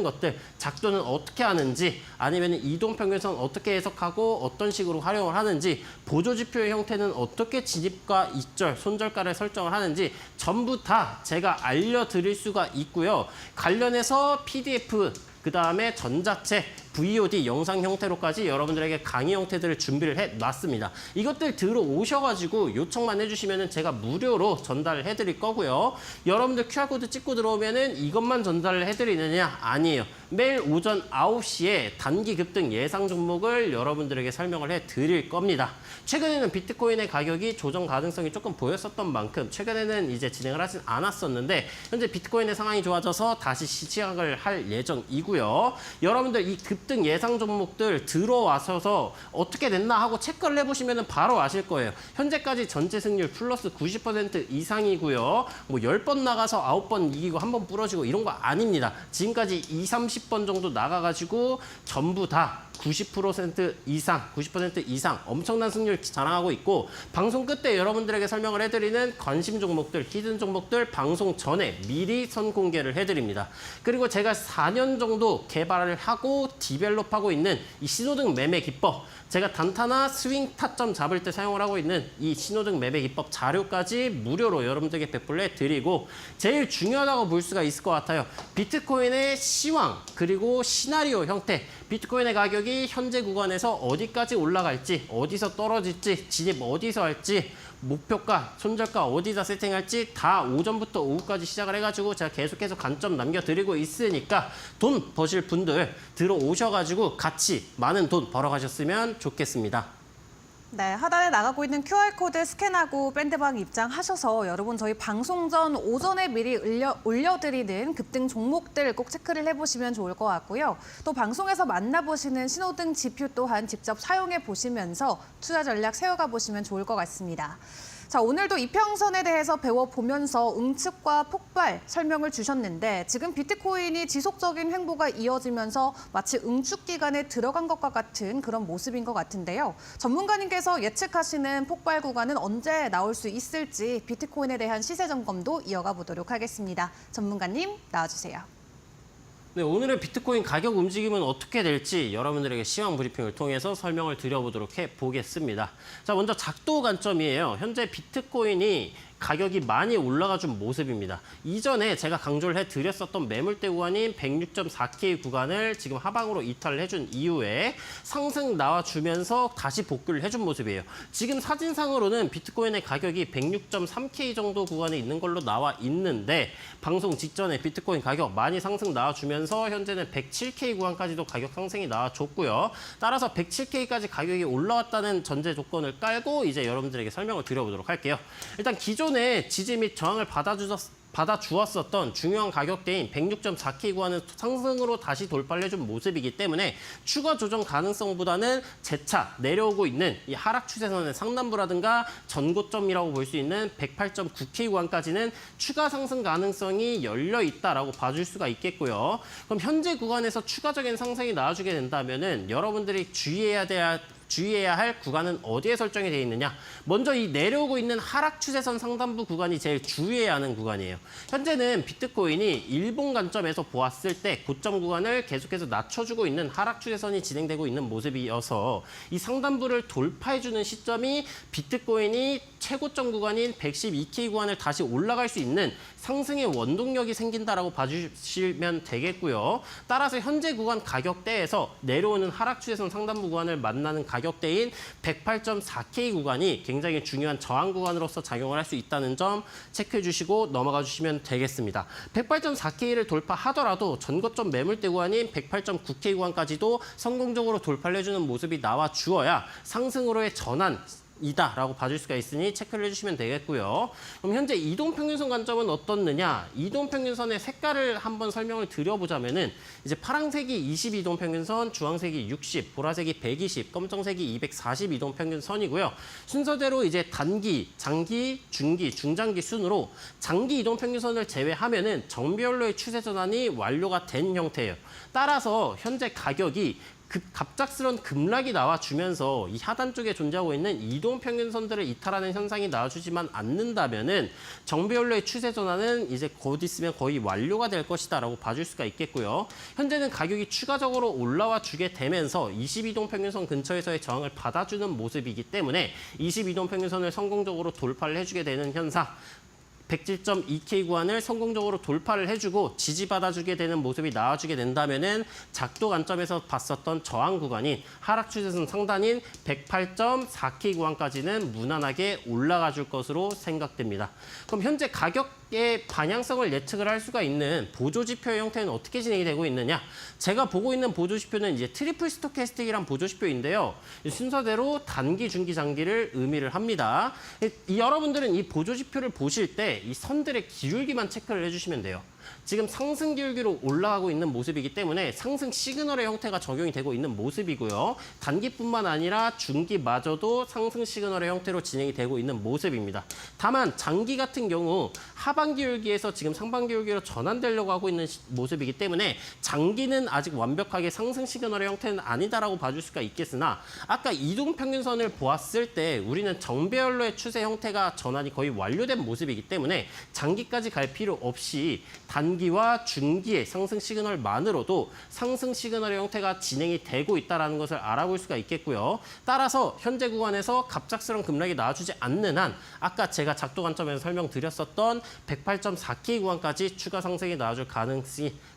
것들, 작도는 어떻게 하는지, 아니면 이동평균선 어떻게 해석하고 어떤 식으로 활용을 하는지, 보조지표의 형태는 어떻게 진입과 익절, 손절가를 설정을 하는지 전부 다 제가 알려드릴 수가 있고요. 관련해서 PDF, 그 다음에 전자책, VOD 영상 형태로까지 여러분들에게 강의 형태들을 준비를 해놨습니다. 이것들 들어오셔가지고 요청만 해주시면은 제가 무료로 전달을 해드릴 거고요. 여러분들 QR코드 찍고 들어오면은 이것만 전달을 해드리느냐? 아니에요. 매일 오전 9시에 단기 급등 예상 종목을 여러분들에게 설명을 해드릴 겁니다. 최근에는 비트코인의 가격이 조정 가능성이 조금 보였었던 만큼 최근에는 이제 진행을 하진 않았었는데 현재 비트코인의 상황이 좋아져서 다시 시작을 할 예정이고요. 여러분들 이 급등 예상 종목들 들어와셔서 어떻게 됐나 하고 체크를 해보시면 바로 아실 거예요. 현재까지 전체 승률 플러스 90% 이상이고요. 뭐 10번 나가서 9번 이기고 1번 부러지고 이런 거 아닙니다. 지금까지 20, 30번 정도 나가가지고 전부 다 90% 이상 엄청난 승률 자랑하고 있고 방송 끝에 여러분들에게 설명을 해드리는 관심 종목들, 히든 종목들 방송 전에 미리 선공개를 해드립니다. 그리고 제가 4년 정도 개발을 하고 디벨롭하고 있는 이 신호등 매매 기법 제가 단타나 스윙 타점 잡을 때 사용을 하고 있는 이 신호등 매매 기법 자료까지 무료로 여러분들에게 배포를 해드리고 제일 중요하다고 볼 수가 있을 것 같아요. 비트코인의 시황 그리고 시나리오 형태 비트코인의 가격이 현재 구간에서 어디까지 올라갈지 어디서 떨어질지 진입 어디서 할지 목표가, 손절가 어디다 세팅할지 다 오전부터 오후까지 시작을 해가지고 제가 계속해서 관점 남겨드리고 있으니까 돈 버실 분들 들어오셔가지고 같이 많은 돈 벌어가셨으면 좋겠습니다. 네, 하단에 나가고 있는 QR코드 스캔하고 밴드방 입장하셔서 여러분 저희 방송 전 오전에 미리 올려드리는 급등 종목들 꼭 체크를 해보시면 좋을 것 같고요. 또 방송에서 만나보시는 신호등 지표 또한 직접 사용해 보시면서 투자 전략 세워가 보시면 좋을 것 같습니다. 자, 오늘도 이평선에 대해서 배워보면서 응축과 폭발 설명을 주셨는데 지금 비트코인이 지속적인 횡보가 이어지면서 마치 응축 기간에 들어간 것과 같은 그런 모습인 것 같은데요. 전문가님께서 예측하시는 폭발 구간은 언제 나올 수 있을지 비트코인에 대한 시세 점검도 이어가 보도록 하겠습니다. 전문가님 나와주세요. 네, 오늘의 비트코인 가격 움직임은 어떻게 될지 여러분들에게 시황 브리핑을 통해서 설명을 드려보도록 해보겠습니다. 자, 먼저 작도 관점이에요. 현재 비트코인이 가격이 많이 올라가준 모습입니다. 이전에 제가 강조를 해드렸었던 매물대 구간인 106.4K 구간을 지금 하방으로 이탈을 해준 이후에 상승 나와주면서 다시 복구를 해준 모습이에요. 지금 사진상으로는 비트코인의 가격이 106.3K 정도 구간에 있는 걸로 나와 있는데 방송 직전에 비트코인 가격 많이 상승 나와주면서 현재는 107K 구간까지도 가격 상승이 나와줬고요. 따라서 107K까지 가격이 올라왔다는 전제 조건을 깔고 이제 여러분들에게 설명을 드려보도록 할게요. 일단 기존에 지지 및 저항을 받아주었었던 중요한 가격대인 106.4K 구간은 상승으로 다시 돌파를 해준 모습이기 때문에 추가 조정 가능성보다는 재차 내려오고 있는 이 하락 추세선의 상단부라든가 전고점이라고 볼 수 있는 108.9K 구간까지는 추가 상승 가능성이 열려 있다라고 봐줄 수가 있겠고요. 그럼 현재 구간에서 추가적인 상승이 나와주게 된다면은 여러분들이 주의해야 할 구간은 어디에 설정이 되어 있느냐. 먼저 이 내려오고 있는 하락 추세선 상단부 구간이 제일 주의해야 하는 구간이에요. 현재는 비트코인이 일본 관점에서 보았을 때 고점 구간을 계속해서 낮춰주고 있는 하락 추세선이 진행되고 있는 모습이어서 이 상단부를 돌파해주는 시점이 비트코인이 최고점 구간인 112K 구간을 다시 올라갈 수 있는 상승의 원동력이 생긴다라고 봐주시면 되겠고요. 따라서 현재 구간 가격대에서 내려오는 하락 추세선 상단부 구간을 만나는 가격대인 108.4K 구간이 굉장히 중요한 저항 구간으로서 작용을 할 수 있다는 점 체크해 주시고 넘어가 주시면 되겠습니다. 108.4K를 돌파하더라도 전고점 매물대 구간인 108.9K 구간까지도 성공적으로 돌파를 해주는 모습이 나와 주어야 상승으로의 전환 이다라고 봐줄 수가 있으니 체크를 해주시면 되겠고요. 그럼 현재 이동평균선 관점은 어떻느냐? 이동평균선의 색깔을 한번 설명을 드려보자면은 이제 파란색이 20이동평균선, 주황색이 60, 보라색이 120, 검정색이 240 이동평균선이고요. 순서대로 이제 단기, 장기, 중기, 중장기 순으로 장기 이동평균선을 제외하면은 정별로의 추세 전환이 완료가 된 형태예요. 따라서 현재 가격이 갑작스런 급락이 나와주면서 이 하단 쪽에 존재하고 있는 이동평균선들을 이탈하는 현상이 나와주지만 않는다면은 정배열로의 추세 전환은 이제 곧 있으면 거의 완료가 될 것이다라고 봐줄 수가 있겠고요. 현재는 가격이 추가적으로 올라와 주게 되면서 22동평균선 근처에서의 저항을 받아주는 모습이기 때문에 22동평균선을 성공적으로 돌파를 해주게 되는 현상. 107.2K 구간을 성공적으로 돌파를 해주고 지지받아주게 되는 모습이 나와주게 된다면은 작도 관점에서 봤었던 저항 구간인 하락 추세선 상단인 108.4K 구간까지는 무난하게 올라가 줄 것으로 생각됩니다. 그럼 현재 가격의 방향성을 예측을 할 수가 있는 보조지표의 형태는 어떻게 진행이 되고 있느냐? 제가 보고 있는 보조지표는 이제 트리플 스토캐스틱이란 보조지표인데요. 순서대로 단기, 중기, 장기를 의미를 합니다. 여러분들은 이 보조지표를 보실 때 이 선들의 기울기만 체크를 해주시면 돼요. 지금 상승 기울기로 올라가고 있는 모습이기 때문에 상승 시그널의 형태가 적용이 되고 있는 모습이고요. 단기뿐만 아니라 중기마저도 상승 시그널의 형태로 진행이 되고 있는 모습입니다. 다만 장기 같은 경우 하반 기울기에서 지금 상반 기울기로 전환되려고 하고 있는 모습이기 때문에 장기는 아직 완벽하게 상승 시그널의 형태는 아니다라고 봐줄 수가 있겠으나 아까 이동평균선을 보았을 때 우리는 정배열로의 추세 형태가 전환이 거의 완료된 모습이기 때문에 장기까지 갈 필요 없이 단기와 중기의 상승 시그널만으로도 상승 시그널의 형태가 진행이 되고 있다는 것을 알아볼 수가 있겠고요. 따라서 현재 구간에서 갑작스러운 급락이 나와주지 않는 한 아까 제가 작도 관점에서 설명드렸었던 108.4K 구간까지 추가 상승이 나와줄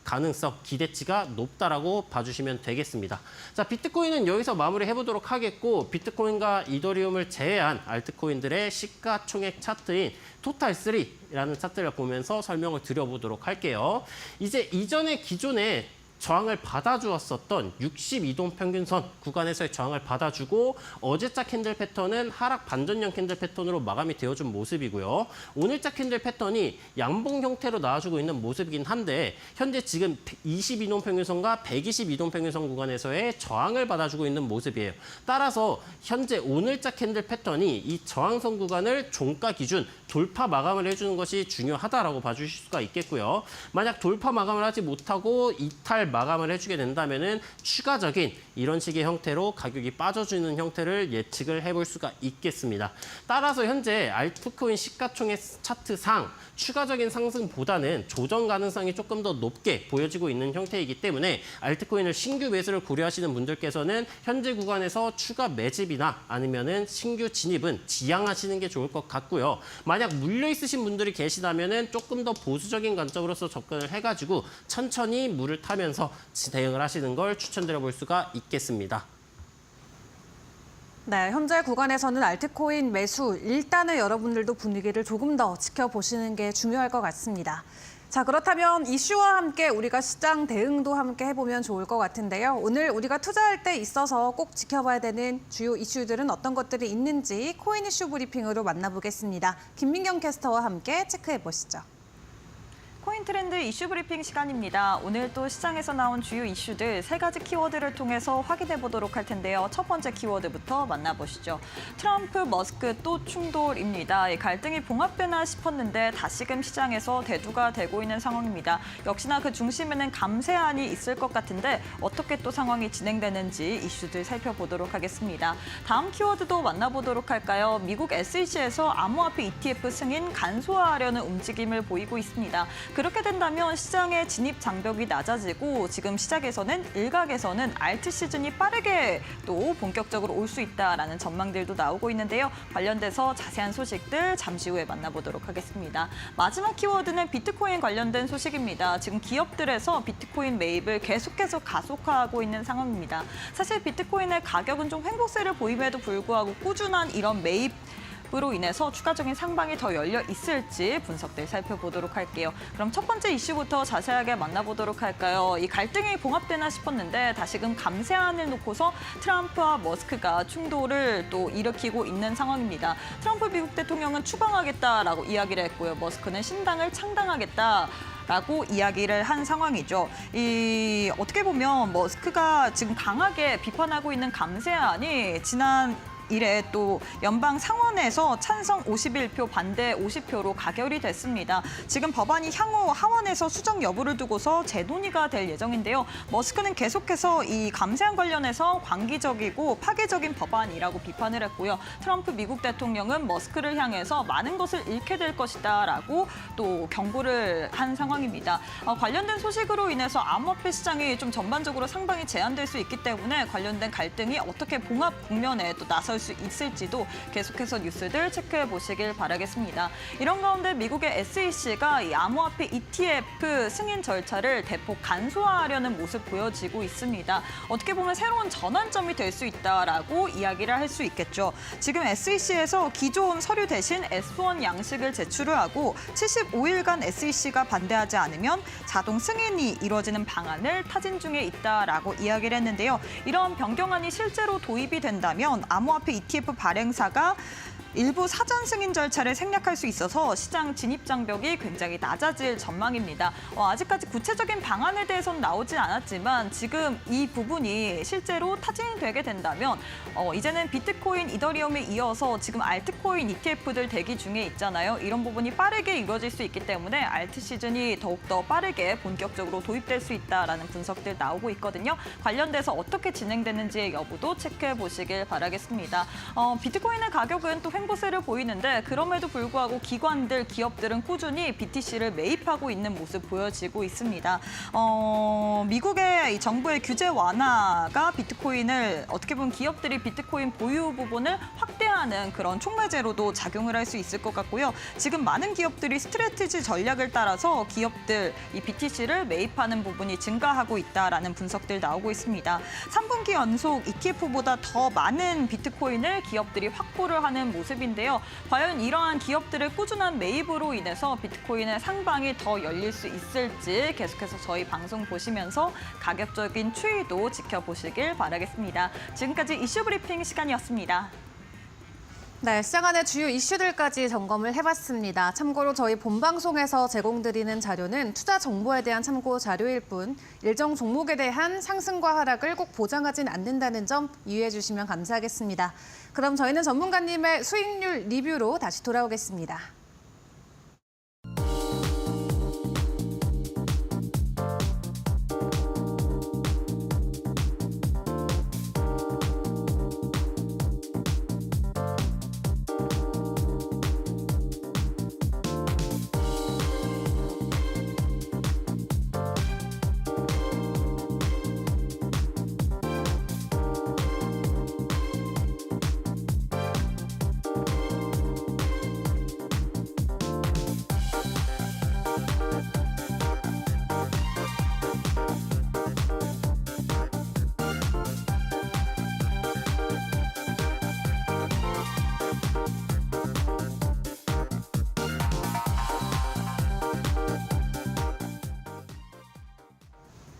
가능성, 기대치가 높다라고 봐주시면 되겠습니다. 자, 비트코인은 여기서 마무리해보도록 하겠고 비트코인과 이더리움을 제외한 알트코인들의 시가총액 차트인 토탈3라는 차트를 보면서 설명을 드려보도록 할게요. 이제 이전에 기존에 저항을 받아주었었던 62동 평균선 구간에서의 저항을 받아주고 어제자 캔들 패턴은 하락 반전형 캔들 패턴으로 마감이 되어준 모습이고요. 오늘자 캔들 패턴이 양봉 형태로 나와주고 있는 모습이긴 한데 현재 지금 22동 평균선과 122동 평균선 구간에서의 저항을 받아주고 있는 모습이에요. 따라서 현재 오늘자 캔들 패턴이 이 저항선 구간을 종가 기준 돌파 마감을 해주는 것이 중요하다라고 봐주실 수가 있겠고요. 만약 돌파 마감을 하지 못하고 이탈 마감을 해주게 된다면은 추가적인 이런 식의 형태로 가격이 빠져주는 형태를 예측을 해볼 수가 있겠습니다. 따라서 현재 알트코인 시가총액 차트상 추가적인 상승보다는 조정 가능성이 조금 더 높게 보여지고 있는 형태이기 때문에 알트코인을 신규 매수를 고려하시는 분들께서는 현재 구간에서 추가 매집이나 아니면은 신규 진입은 지양하시는 게 좋을 것 같고요. 만약 물려 있으신 분들이 계시다면은 조금 더 보수적인 관점으로서 접근을 해가지고 천천히 물을 타면서 대응을 하시는 걸 추천드려 볼 수가 있겠습니다. 네, 현재 구간에서는 알트코인 매수, 일단은 여러분들도 분위기를 조금 더 지켜보시는 게 중요할 것 같습니다. 자, 그렇다면 이슈와 함께 우리가 시장 대응도 함께 해보면 좋을 것 같은데요. 오늘 우리가 투자할 때 있어서 꼭 지켜봐야 되는 주요 이슈들은 어떤 것들이 있는지 코인 이슈 브리핑으로 만나보겠습니다. 김민경 캐스터와 함께 체크해보시죠. 코인 트렌드 이슈 브리핑 시간입니다. 오늘 또 시장에서 나온 주요 이슈들 3가지 키워드를 통해서 확인해 보도록 할 텐데요. 첫 번째 키워드부터 만나보시죠. 트럼프, 머스크 또 충돌입니다. 이 갈등이 봉합되나 싶었는데 다시금 시장에서 대두가 되고 있는 상황입니다. 역시나 그 중심에는 감세안이 있을 것 같은데 어떻게 또 상황이 진행되는지 이슈들 살펴보도록 하겠습니다. 다음 키워드도 만나보도록 할까요? 미국 SEC에서 암호화폐 ETF 승인 간소화하려는 움직임을 보이고 있습니다. 그렇게 된다면 시장의 진입 장벽이 낮아지고 지금 시작에서는 일각에서는 알트 시즌이 빠르게 또 본격적으로 올 수 있다라는 전망들도 나오고 있는데요. 관련돼서 자세한 소식들 잠시 후에 만나보도록 하겠습니다. 마지막 키워드는 비트코인 관련된 소식입니다. 지금 기업들에서 비트코인 매입을 계속해서 가속화하고 있는 상황입니다. 사실 비트코인의 가격은 좀 횡보세를 보임에도 불구하고 꾸준한 이런 매입 으로 인해서 추가적인 상방이 더 열려 있을지 분석들 살펴보도록 할게요. 그럼 첫 번째 이슈부터 자세하게 만나보도록 할까요? 이 갈등이 봉합되나 싶었는데 다시금 감세안을 놓고서 트럼프와 머스크가 충돌을 또 일으키고 있는 상황입니다. 트럼프 미국 대통령은 추방하겠다라고 이야기를 했고요. 머스크는 신당을 창당하겠다. 라고 이야기를 한 상황이죠. 어떻게 보면 머스크가 지금 강하게 비판하고 있는 감세안이 지난 이래 또 연방 상원에서 찬성 51표, 반대 50표로 가결이 됐습니다. 지금 법안이 향후 하원에서 수정 여부를 두고서 재논의가 될 예정인데요. 머스크는 계속해서 이 감세안 관련해서 광기적이고 파괴적인 법안이라고 비판을 했고요. 트럼프 미국 대통령은 머스크를 향해서 많은 것을 잃게 될 것이다라고 또 경고를 한 상황입니다. 관련된 소식으로 인해서 암호화폐 시장이 좀 전반적으로 상방이 제한될 수 있기 때문에 관련된 갈등이 어떻게 봉합 국면에 또 나설 나올 수 있을지도 계속해서 뉴스들 체크해 보시길 바라겠습니다. 이런 가운데 미국의 SEC가 이 암호화폐 ETF 승인 절차를 대폭 간소화하려는 모습 보여지고 있습니다. 어떻게 보면 새로운 전환점이 될 수 있다라고 이야기를 할 수 있겠죠. 지금 SEC에서 기존 서류 대신 S1 양식을 제출을 하고 75일간 SEC가 반대하지 않으면 자동 승인이 이루어지는 방안을 타진 중에 있다라고 이야기를 했는데요. 이런 변경안이 실제로 도입이 된다면 암호화폐 ETF 발행사가 일부 사전 승인 절차를 생략할 수 있어서 시장 진입 장벽이 굉장히 낮아질 전망입니다. 아직까지 구체적인 방안에 대해서는 나오진 않았지만 지금 이 부분이 실제로 타진이 되게 된다면 이제는 비트코인, 이더리움에 이어서 지금 알트코인 ETF들 대기 중에 있잖아요. 이런 부분이 빠르게 이루어질 수 있기 때문에 알트 시즌이 더욱더 빠르게 본격적으로 도입될 수 있다라는 분석들 나오고 있거든요. 관련돼서 어떻게 진행되는지의 여부도 체크해 보시길 바라겠습니다. 비트코인의 가격은 또 횡보세를 보이는데 그럼에도 불구하고 기관들, 기업들은 꾸준히 BTC를 매입하고 있는 모습 보여지고 있습니다. 미국의 이 정부의 규제 완화가 비트코인을 어떻게 보면 기업들이 비트코인 보유 부분을 확대하는 그런 촉매제로도 작용을 할 수 있을 것 같고요. 지금 많은 기업들이 스트래티지 전략을 따라서 기업들 이 BTC를 매입하는 부분이 증가하고 있다라는 분석들 나오고 있습니다. 3분기 연속 ETF보다 더 많은 비트코인을 기업들이 확보를 하는 모습인데요. 과연 이러한 기업들의 꾸준한 매입으로 인해서 비트코인의 상방이 더 열릴 수 있을지 계속해서 저희 방송 보시면서 가격적인 추이도 지켜보시길 바라겠습니다. 지금까지 이슈 브리핑 시간이었습니다. 네, 시장 안의 주요 이슈들까지 점검을 해봤습니다. 참고로 저희 본방송에서 제공드리는 자료는 투자 정보에 대한 참고 자료일 뿐 일정 종목에 대한 상승과 하락을 꼭 보장하진 않는다는 점 이해해 주시면 감사하겠습니다. 그럼 저희는 전문가님의 수익률 리뷰로 다시 돌아오겠습니다.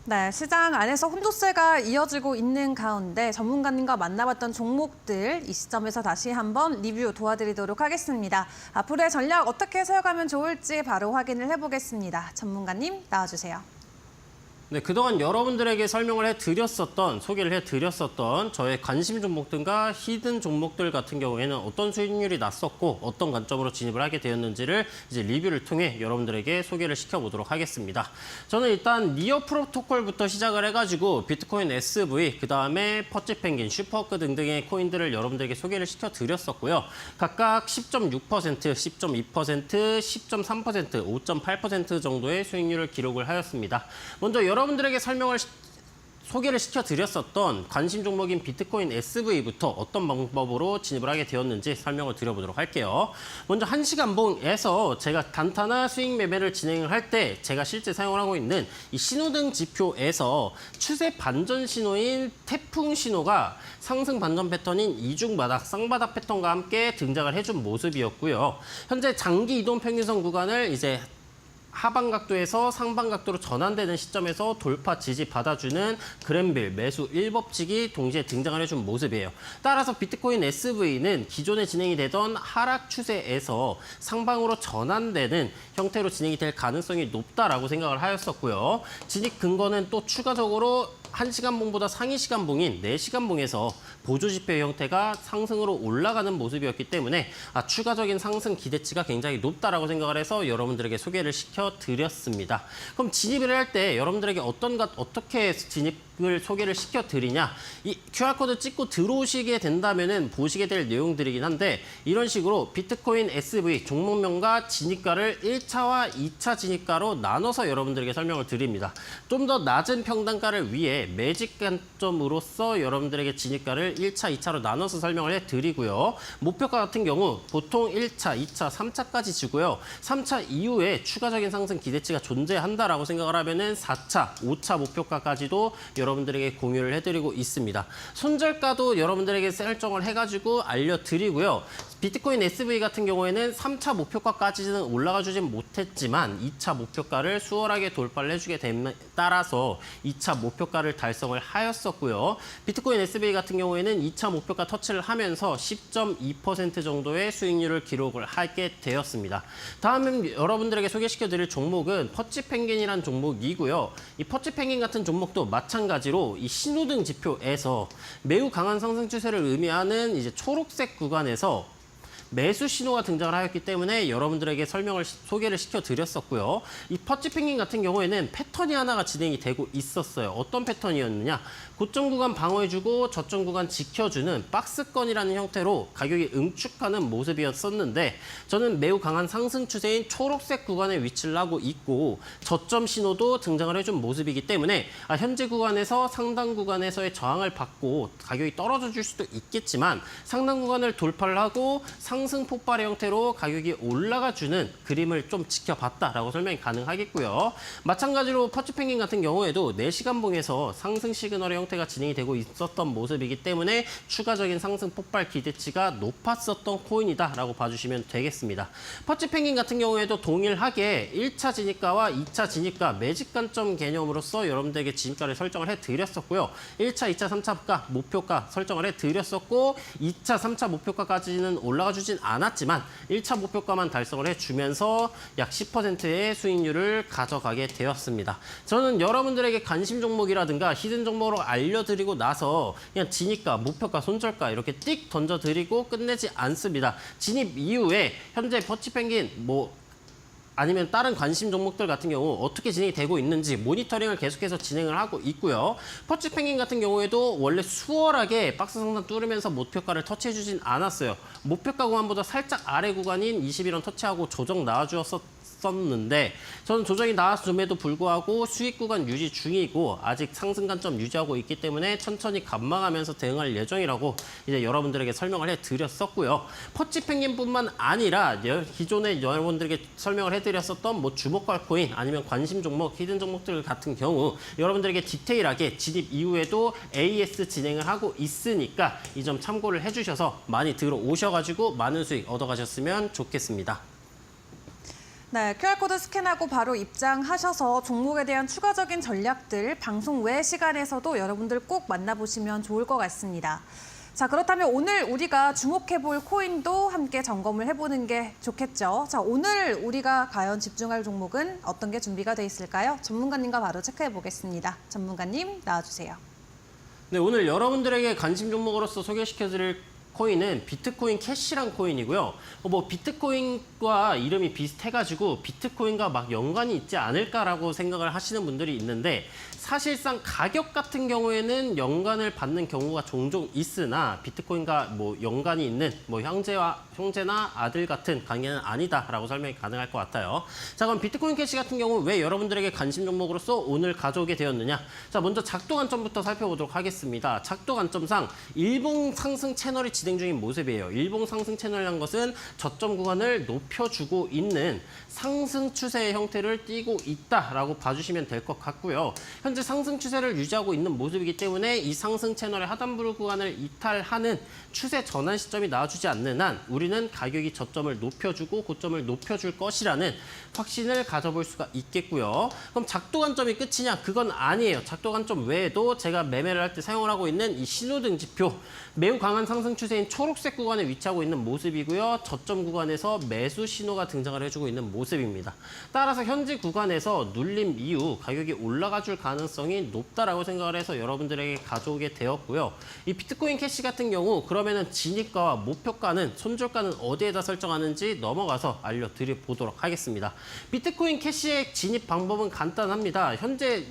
네, 시장 안에서 혼조세가 이어지고 있는 가운데 전문가님과 만나봤던 종목들 이 시점에서 다시 한번 리뷰 도와드리도록 하겠습니다. 앞으로의 전략 어떻게 세워가면 좋을지 바로 확인을 해보겠습니다. 전문가님 나와주세요. 네, 그동안 여러분들에게 설명을 해드렸었던, 소개를 해드렸었던 저의 관심 종목들과 히든 종목들 같은 경우에는 어떤 수익률이 났었고 어떤 관점으로 진입을 하게 되었는지를 이제 리뷰를 통해 여러분들에게 소개를 시켜보도록 하겠습니다. 저는 일단 니어 프로토콜부터 시작을 해가지고 비트코인 SV, 그다음에 퍼치펭귄, 슈퍼워크 등등의 코인들을 여러분들에게 소개를 시켜드렸었고요. 각각 10.6%, 10.2%, 10.3%, 5.8% 정도의 수익률을 기록을 하였습니다. 먼저 여러분들에게 소개를 시켜드렸었던 관심 종목인 비트코인 SV부터 어떤 방법으로 진입을 하게 되었는지 설명을 드려보도록 할게요. 먼저 1시간봉에서 제가 단타나 수익 매매를 진행을 할 때 제가 실제 사용을 하고 있는 이 신호등 지표에서 추세 반전 신호인 태풍 신호가 상승 반전 패턴인 이중바닥, 쌍바닥 패턴과 함께 등장을 해준 모습이었고요. 현재 장기 이동 평균선 구간을 이제 하방 각도에서 상방 각도로 전환되는 시점에서 돌파 지지 받아주는 그랜빌 매수 1법칙이 동시에 등장을 해준 모습이에요. 따라서 비트코인 SV는 기존에 진행이 되던 하락 추세에서 상방으로 전환되는 형태로 진행이 될 가능성이 높다라고 생각을 하였었고요. 진입 근거는 또 추가적으로 1시간봉보다 상위 시간봉인 4시간봉에서 보조지표 형태가 상승으로 올라가는 모습이었기 때문에 추가적인 상승 기대치가 굉장히 높다라고 생각을 해서 여러분들에게 소개를 시켜드렸습니다. 그럼 진입을 할 때 여러분들에게 어떻게 진입을 소개를 시켜드리냐? 이 QR코드 찍고 들어오시게 된다면은 보시게 될 내용들이긴 한데 이런 식으로 비트코인 SV 종목명과 진입가를 1차와 2차 진입가로 나눠서 여러분들에게 설명을 드립니다. 좀 더 낮은 평단가를 위해 유형의 매직 관점으로서 여러분들에게 진입가를 1차, 2차로 나눠서 설명을 해드리고요. 목표가 같은 경우 보통 1차, 2차, 3차까지 주고요. 3차 이후에 추가적인 상승 기대치가 존재한다라고 생각을 하면은 4차, 5차 목표가까지도 여러분들에게 공유를 해드리고 있습니다. 손절가도 여러분들에게 설정을 해가지고 알려드리고요. 비트코인 SV 같은 경우에는 3차 목표가까지는 올라가 주진 못했지만 2차 목표가를 수월하게 돌파를 해주게 됨에 따라서 2차 목표가를 달성을 하였었고요. 비트코인 SV 같은 경우에는 2차 목표가 터치를 하면서 10.2% 정도의 수익률을 기록을 하게 되었습니다. 다음은 여러분들에게 소개시켜드릴 종목은 퍼치펭귄이라는 종목이고요. 이 퍼치펭귄 같은 종목도 마찬가지로 이 신호등 지표에서 매우 강한 상승 추세를 의미하는 이제 초록색 구간에서 매수 신호가 등장을 하였기 때문에 여러분들에게 소개를 시켜드렸었고요. 이 퍼치펭귄 같은 경우에는 패턴이 하나가 진행이 되고 있었어요. 어떤 패턴이었느냐? 고점 구간 방어해주고 저점 구간 지켜주는 박스권이라는 형태로 가격이 응축하는 모습이었었는데 저는 매우 강한 상승 추세인 초록색 구간에 위치를 하고 있고 저점 신호도 등장을 해준 모습이기 때문에 현재 구간에서 상단 구간에서의 저항을 받고 가격이 떨어져 줄 수도 있겠지만 상단 구간을 돌파를 하고 상승 폭발의 형태로 가격이 올라가주는 그림을 좀 지켜봤다라고 설명이 가능하겠고요. 마찬가지로 퍼치펭귄 같은 경우에도 4시간 봉에서 상승 시그널의 형태가 진행이 되고 있었던 모습이기 때문에 추가적인 상승 폭발 기대치가 높았었던 코인이다라고 봐주시면 되겠습니다. 퍼치펭귄 같은 경우에도 동일하게 1차 진입가와 2차 진입가 매직 관점 개념으로서 여러분들에게 진입가를 설정을 해드렸었고요. 1차, 2차, 3차가 목표가 설정을 해드렸었고 2차, 3차 목표가까지는 올라가 주진 않았지만 1차 목표가만 달성을 해주면서 약 10%의 수익률을 가져가게 되었습니다. 저는 여러분들에게 관심 종목이라든가 히든 종목으로 알려드리고 나서 그냥 진입가, 목표가, 손절가 이렇게 띡 던져드리고 끝내지 않습니다. 진입 이후에 현재 퍼치펭귄 아니면 다른 관심 종목들 같은 경우 어떻게 진행이 되고 있는지 모니터링을 계속해서 진행을 하고 있고요. 퍼치펭귄 같은 경우에도 원래 수월하게 박스 상단 뚫으면서 목표가를 터치해주진 않았어요. 목표가 구간보다 살짝 아래 구간인 21원 터치하고 조정 나와주었었는데 저는 조정이 나왔음에도 불구하고 수익 구간 유지 중이고 아직 상승 관점 유지하고 있기 때문에 천천히 감망하면서 대응할 예정이라고 이제 여러분들에게 설명을 해드렸었고요. 퍼치펭귄뿐만 아니라 기존에 여러분들에게 설명을 해드렸었던 주목할 코인 아니면 관심 종목, 히든 종목들 같은 경우 여러분들에게 디테일하게 진입 이후에도 AS 진행을 하고 있으니까 이 점 참고를 해주셔서 많이 들어오셔가지고 많은 수익 얻어가셨으면 좋겠습니다. 네, QR코드 스캔하고 바로 입장하셔서 종목에 대한 추가적인 전략들 방송 외 시간에서도 여러분들 꼭 만나보시면 좋을 것 같습니다. 자, 그렇다면 오늘 우리가 주목해볼 코인도 함께 점검을 해보는 게 좋겠죠. 자, 오늘 우리가 과연 집중할 종목은 어떤 게 준비가 돼 있을까요? 전문가님과 바로 체크해 보겠습니다. 전문가님 나와주세요. 네, 오늘 여러분들에게 관심 종목으로서 소개시켜드릴 코인은 비트코인 캐시란 코인이고요. 비트코인과 이름이 비슷해가지고 비트코인과 막 연관이 있지 않을까라고 생각을 하시는 분들이 있는데 사실상 가격 같은 경우에는 연관을 받는 경우가 종종 있으나 비트코인과 연관이 있는 형제나 아들 같은 관계는 아니다라고 설명이 가능할 것 같아요. 자, 그럼 비트코인 캐시 같은 경우 왜 여러분들에게 관심 종목으로서 오늘 가져오게 되었느냐? 자, 먼저 작도 관점부터 살펴보도록 하겠습니다. 작도 관점상 일봉 상승 채널이 진행 중인 모습이에요. 일봉 상승 채널이라는 것은 저점 구간을 높여주고 있는 상승 추세의 형태를 띠고 있다라고 봐주시면 될 것 같고요. 현재 상승 추세를 유지하고 있는 모습이기 때문에 이 상승 채널의 하단부 구간을 이탈하는 추세 전환 시점이 나와주지 않는 한 우리는 가격이 저점을 높여주고 고점을 높여줄 것이라는 확신을 가져볼 수가 있겠고요. 그럼 작도 관점이 끝이냐? 그건 아니에요. 작도 관점 외에도 제가 매매를 할 때 사용을 하고 있는 이 신호등 지표 매우 강한 상승 추세인 초록색 구간에 위치하고 있는 모습이고요. 저점 구간에서 매수 신호가 등장을 해주고 있는 모습입니다. 따라서 현재 구간에서 눌림 이후 가격이 올라가 줄 가능성이 높다라고 생각을 해서 여러분들에게 가져오게 되었고요. 이 비트코인 캐시 같은 경우 그러면은 진입가와 목표가는 손절가는 어디에다 설정하는지 넘어가서 알려드려보도록 하겠습니다. 비트코인 캐시의 진입 방법은 간단합니다. 현재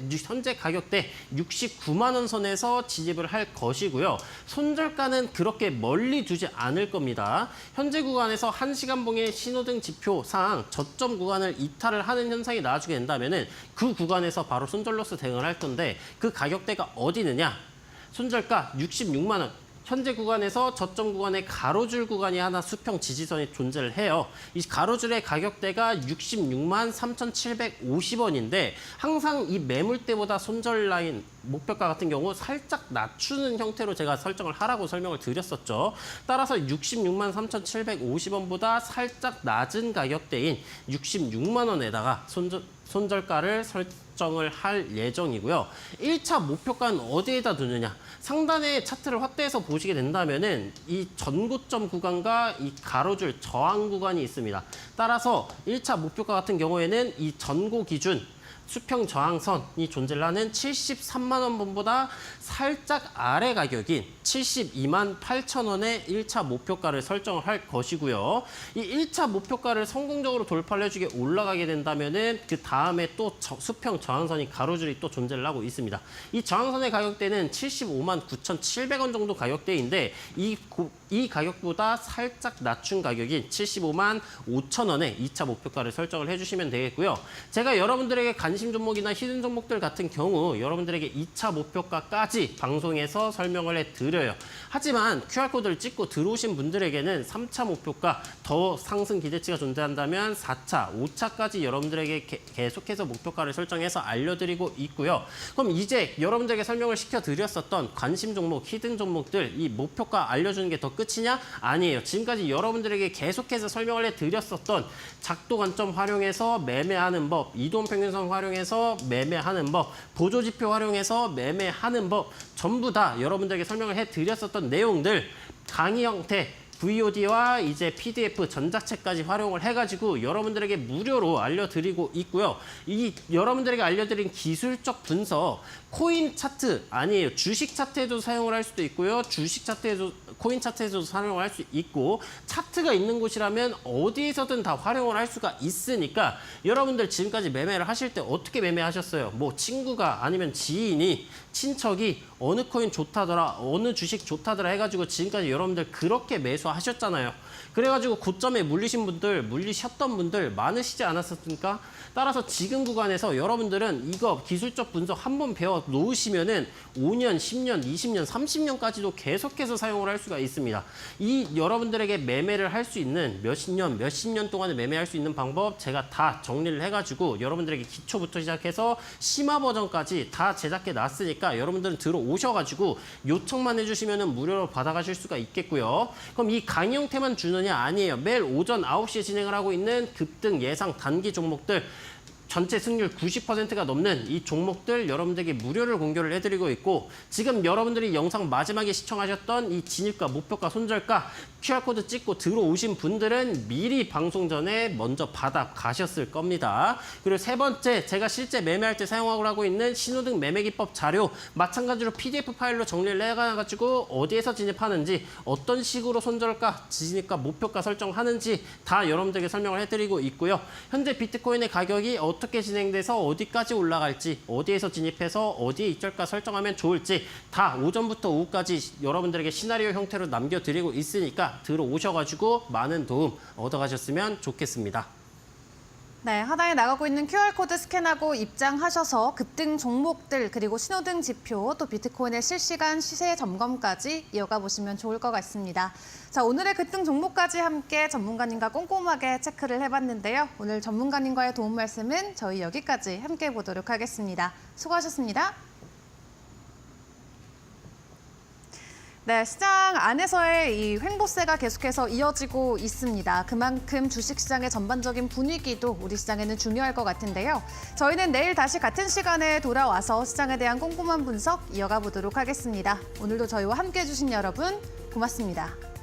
가격대 69만 원 선에서 진입을 할 것이고요. 손절가는 그렇게 널리 두지 않을 겁니다. 현재 구간에서 1시간봉의 신호등 지표상 저점 구간을 이탈을 하는 현상이 나와주게 된다면은 그 구간에서 바로 손절로스 대응을 할 건데 그 가격대가 어디느냐? 손절가 66만 원. 현재 구간에서 저점 구간에 가로줄 구간이 하나 수평 지지선이 존재를 해요. 이 가로줄의 가격대가 66만 3,750원인데 항상 이 매물대보다 손절 라인 목표가 같은 경우 살짝 낮추는 형태로 제가 설정을 하라고 설명을 드렸었죠. 따라서 66만 3,750원보다 살짝 낮은 가격대인 66만 원에다가 손절가를 설정을 할 예정이고요. 1차 목표가는 어디에다 두느냐? 상단의 차트를 확대해서 보시게 된다면은 이 전고점 구간과 이 가로줄 저항 구간이 있습니다. 따라서 1차 목표가 같은 경우에는 이 전고 기준 수평 저항선이 존재를 하는 73만 원분보다 살짝 아래 가격인 72만 8천 원의 1차 목표가를 설정을 할 것이고요. 이 1차 목표가를 성공적으로 돌파를 해주게 올라가게 된다면은 그 다음에 또 수평 저항선이 가로줄이 또 존재를 하고 있습니다. 이 저항선의 가격대는 75만 9,700원 정도 가격대인데 이 가격보다 살짝 낮춘 가격인 75만 5천 원의 2차 목표가를 설정을 해주시면 되겠고요. 제가 여러분들에게 관심 종목이나 히든 종목들 같은 경우 여러분들에게 2차 목표가까지 방송에서 설명을 해드려요. 하지만 QR코드를 찍고 들어오신 분들에게는 3차 목표가 더 상승 기대치가 존재한다면 4차, 5차까지 여러분들에게 계속해서 목표가를 설정해서 알려드리고 있고요. 그럼 이제 여러분들에게 설명을 시켜드렸었던 관심 종목, 히든 종목들 이 목표가 알려주는 게 더 끝이냐? 아니에요. 지금까지 여러분들에게 계속해서 설명을 해드렸었던 작도 관점 활용해서 매매하는 법, 이동평균선 활용해서 매매하는 법, 보조지표 활용해서 매매하는 법 전부 다 여러분들에게 설명을 해드렸었던 내용들 강의 형태 VOD와 이제 PDF 전자책까지 활용을 해가지고 여러분들에게 무료로 알려드리고 있고요. 이 여러분들에게 알려드린 기술적 분석, 코인 차트 아니에요. 주식 차트에도 사용을 할 수도 있고요. 주식 차트에도 코인 차트에서도 사용을 할 수 있고 차트가 있는 곳이라면 어디에서든 다 활용을 할 수가 있으니까 여러분들 지금까지 매매를 하실 때 어떻게 매매하셨어요? 뭐 친구가 아니면 지인이 친척이 어느 코인 좋다더라, 어느 주식 좋다더라 해가지고 지금까지 여러분들 그렇게 매수하셨잖아요. 그래가지고 고점에 물리셨던 분들 많으시지 않았습니까? 따라서 지금 구간에서 여러분들은 이거 기술적 분석 한번 배워 놓으시면은 5년, 10년, 20년, 30년까지도 계속해서 사용을 할 수가 있습니다. 이 여러분들에게 매매를 할 수 있는 몇십 년 동안에 매매할 수 있는 방법 제가 다 정리를 해가지고 여러분들에게 기초부터 시작해서 심화 버전까지 다 제작해 놨으니까 여러분들은 들어오셔가지고 요청만 해주시면은 무료로 받아가실 수가 있겠고요. 그럼 이 강의 형태만 주느냐? 아니에요. 매일 오전 9시에 진행을 하고 있는 급등 예상 단기 종목들 전체 승률 90%가 넘는 이 종목들 여러분들에게 무료를 공개를 해드리고 있고 지금 여러분들이 영상 마지막에 시청하셨던 이 진입가, 목표가, 손절가 QR코드 찍고 들어오신 분들은 미리 방송 전에 먼저 받아 가셨을 겁니다. 그리고 세 번째, 제가 실제 매매할 때 사용하고 있는 신호등 매매기법 자료 마찬가지로 PDF 파일로 정리를 해가지고 어디에서 진입하는지 어떤 식으로 손절가, 진입가, 목표가 설정하는지 다 여러분들에게 설명을 해드리고 있고요. 현재 비트코인의 가격이 어떻게 진행돼서 어디까지 올라갈지, 어디에서 진입해서 어디에 입절가 설정하면 좋을지 다 오전부터 오후까지 여러분들에게 시나리오 형태로 남겨드리고 있으니까 들어오셔가지고 많은 도움 얻어가셨으면 좋겠습니다. 네, 하단에 나가고 있는 QR코드 스캔하고 입장하셔서 급등 종목들 그리고 신호등 지표 또 비트코인의 실시간 시세 점검까지 이어가 보시면 좋을 것 같습니다. 자, 오늘의 급등 종목까지 함께 전문가님과 꼼꼼하게 체크를 해봤는데요. 오늘 전문가님과의 도움 말씀은 저희 여기까지 함께 보도록 하겠습니다. 수고하셨습니다. 네, 시장 안에서의 이 횡보세가 계속해서 이어지고 있습니다. 그만큼 주식시장의 전반적인 분위기도 우리 시장에는 중요할 것 같은데요. 저희는 내일 다시 같은 시간에 돌아와서 시장에 대한 꼼꼼한 분석 이어가 보도록 하겠습니다. 오늘도 저희와 함께해 주신 여러분 고맙습니다.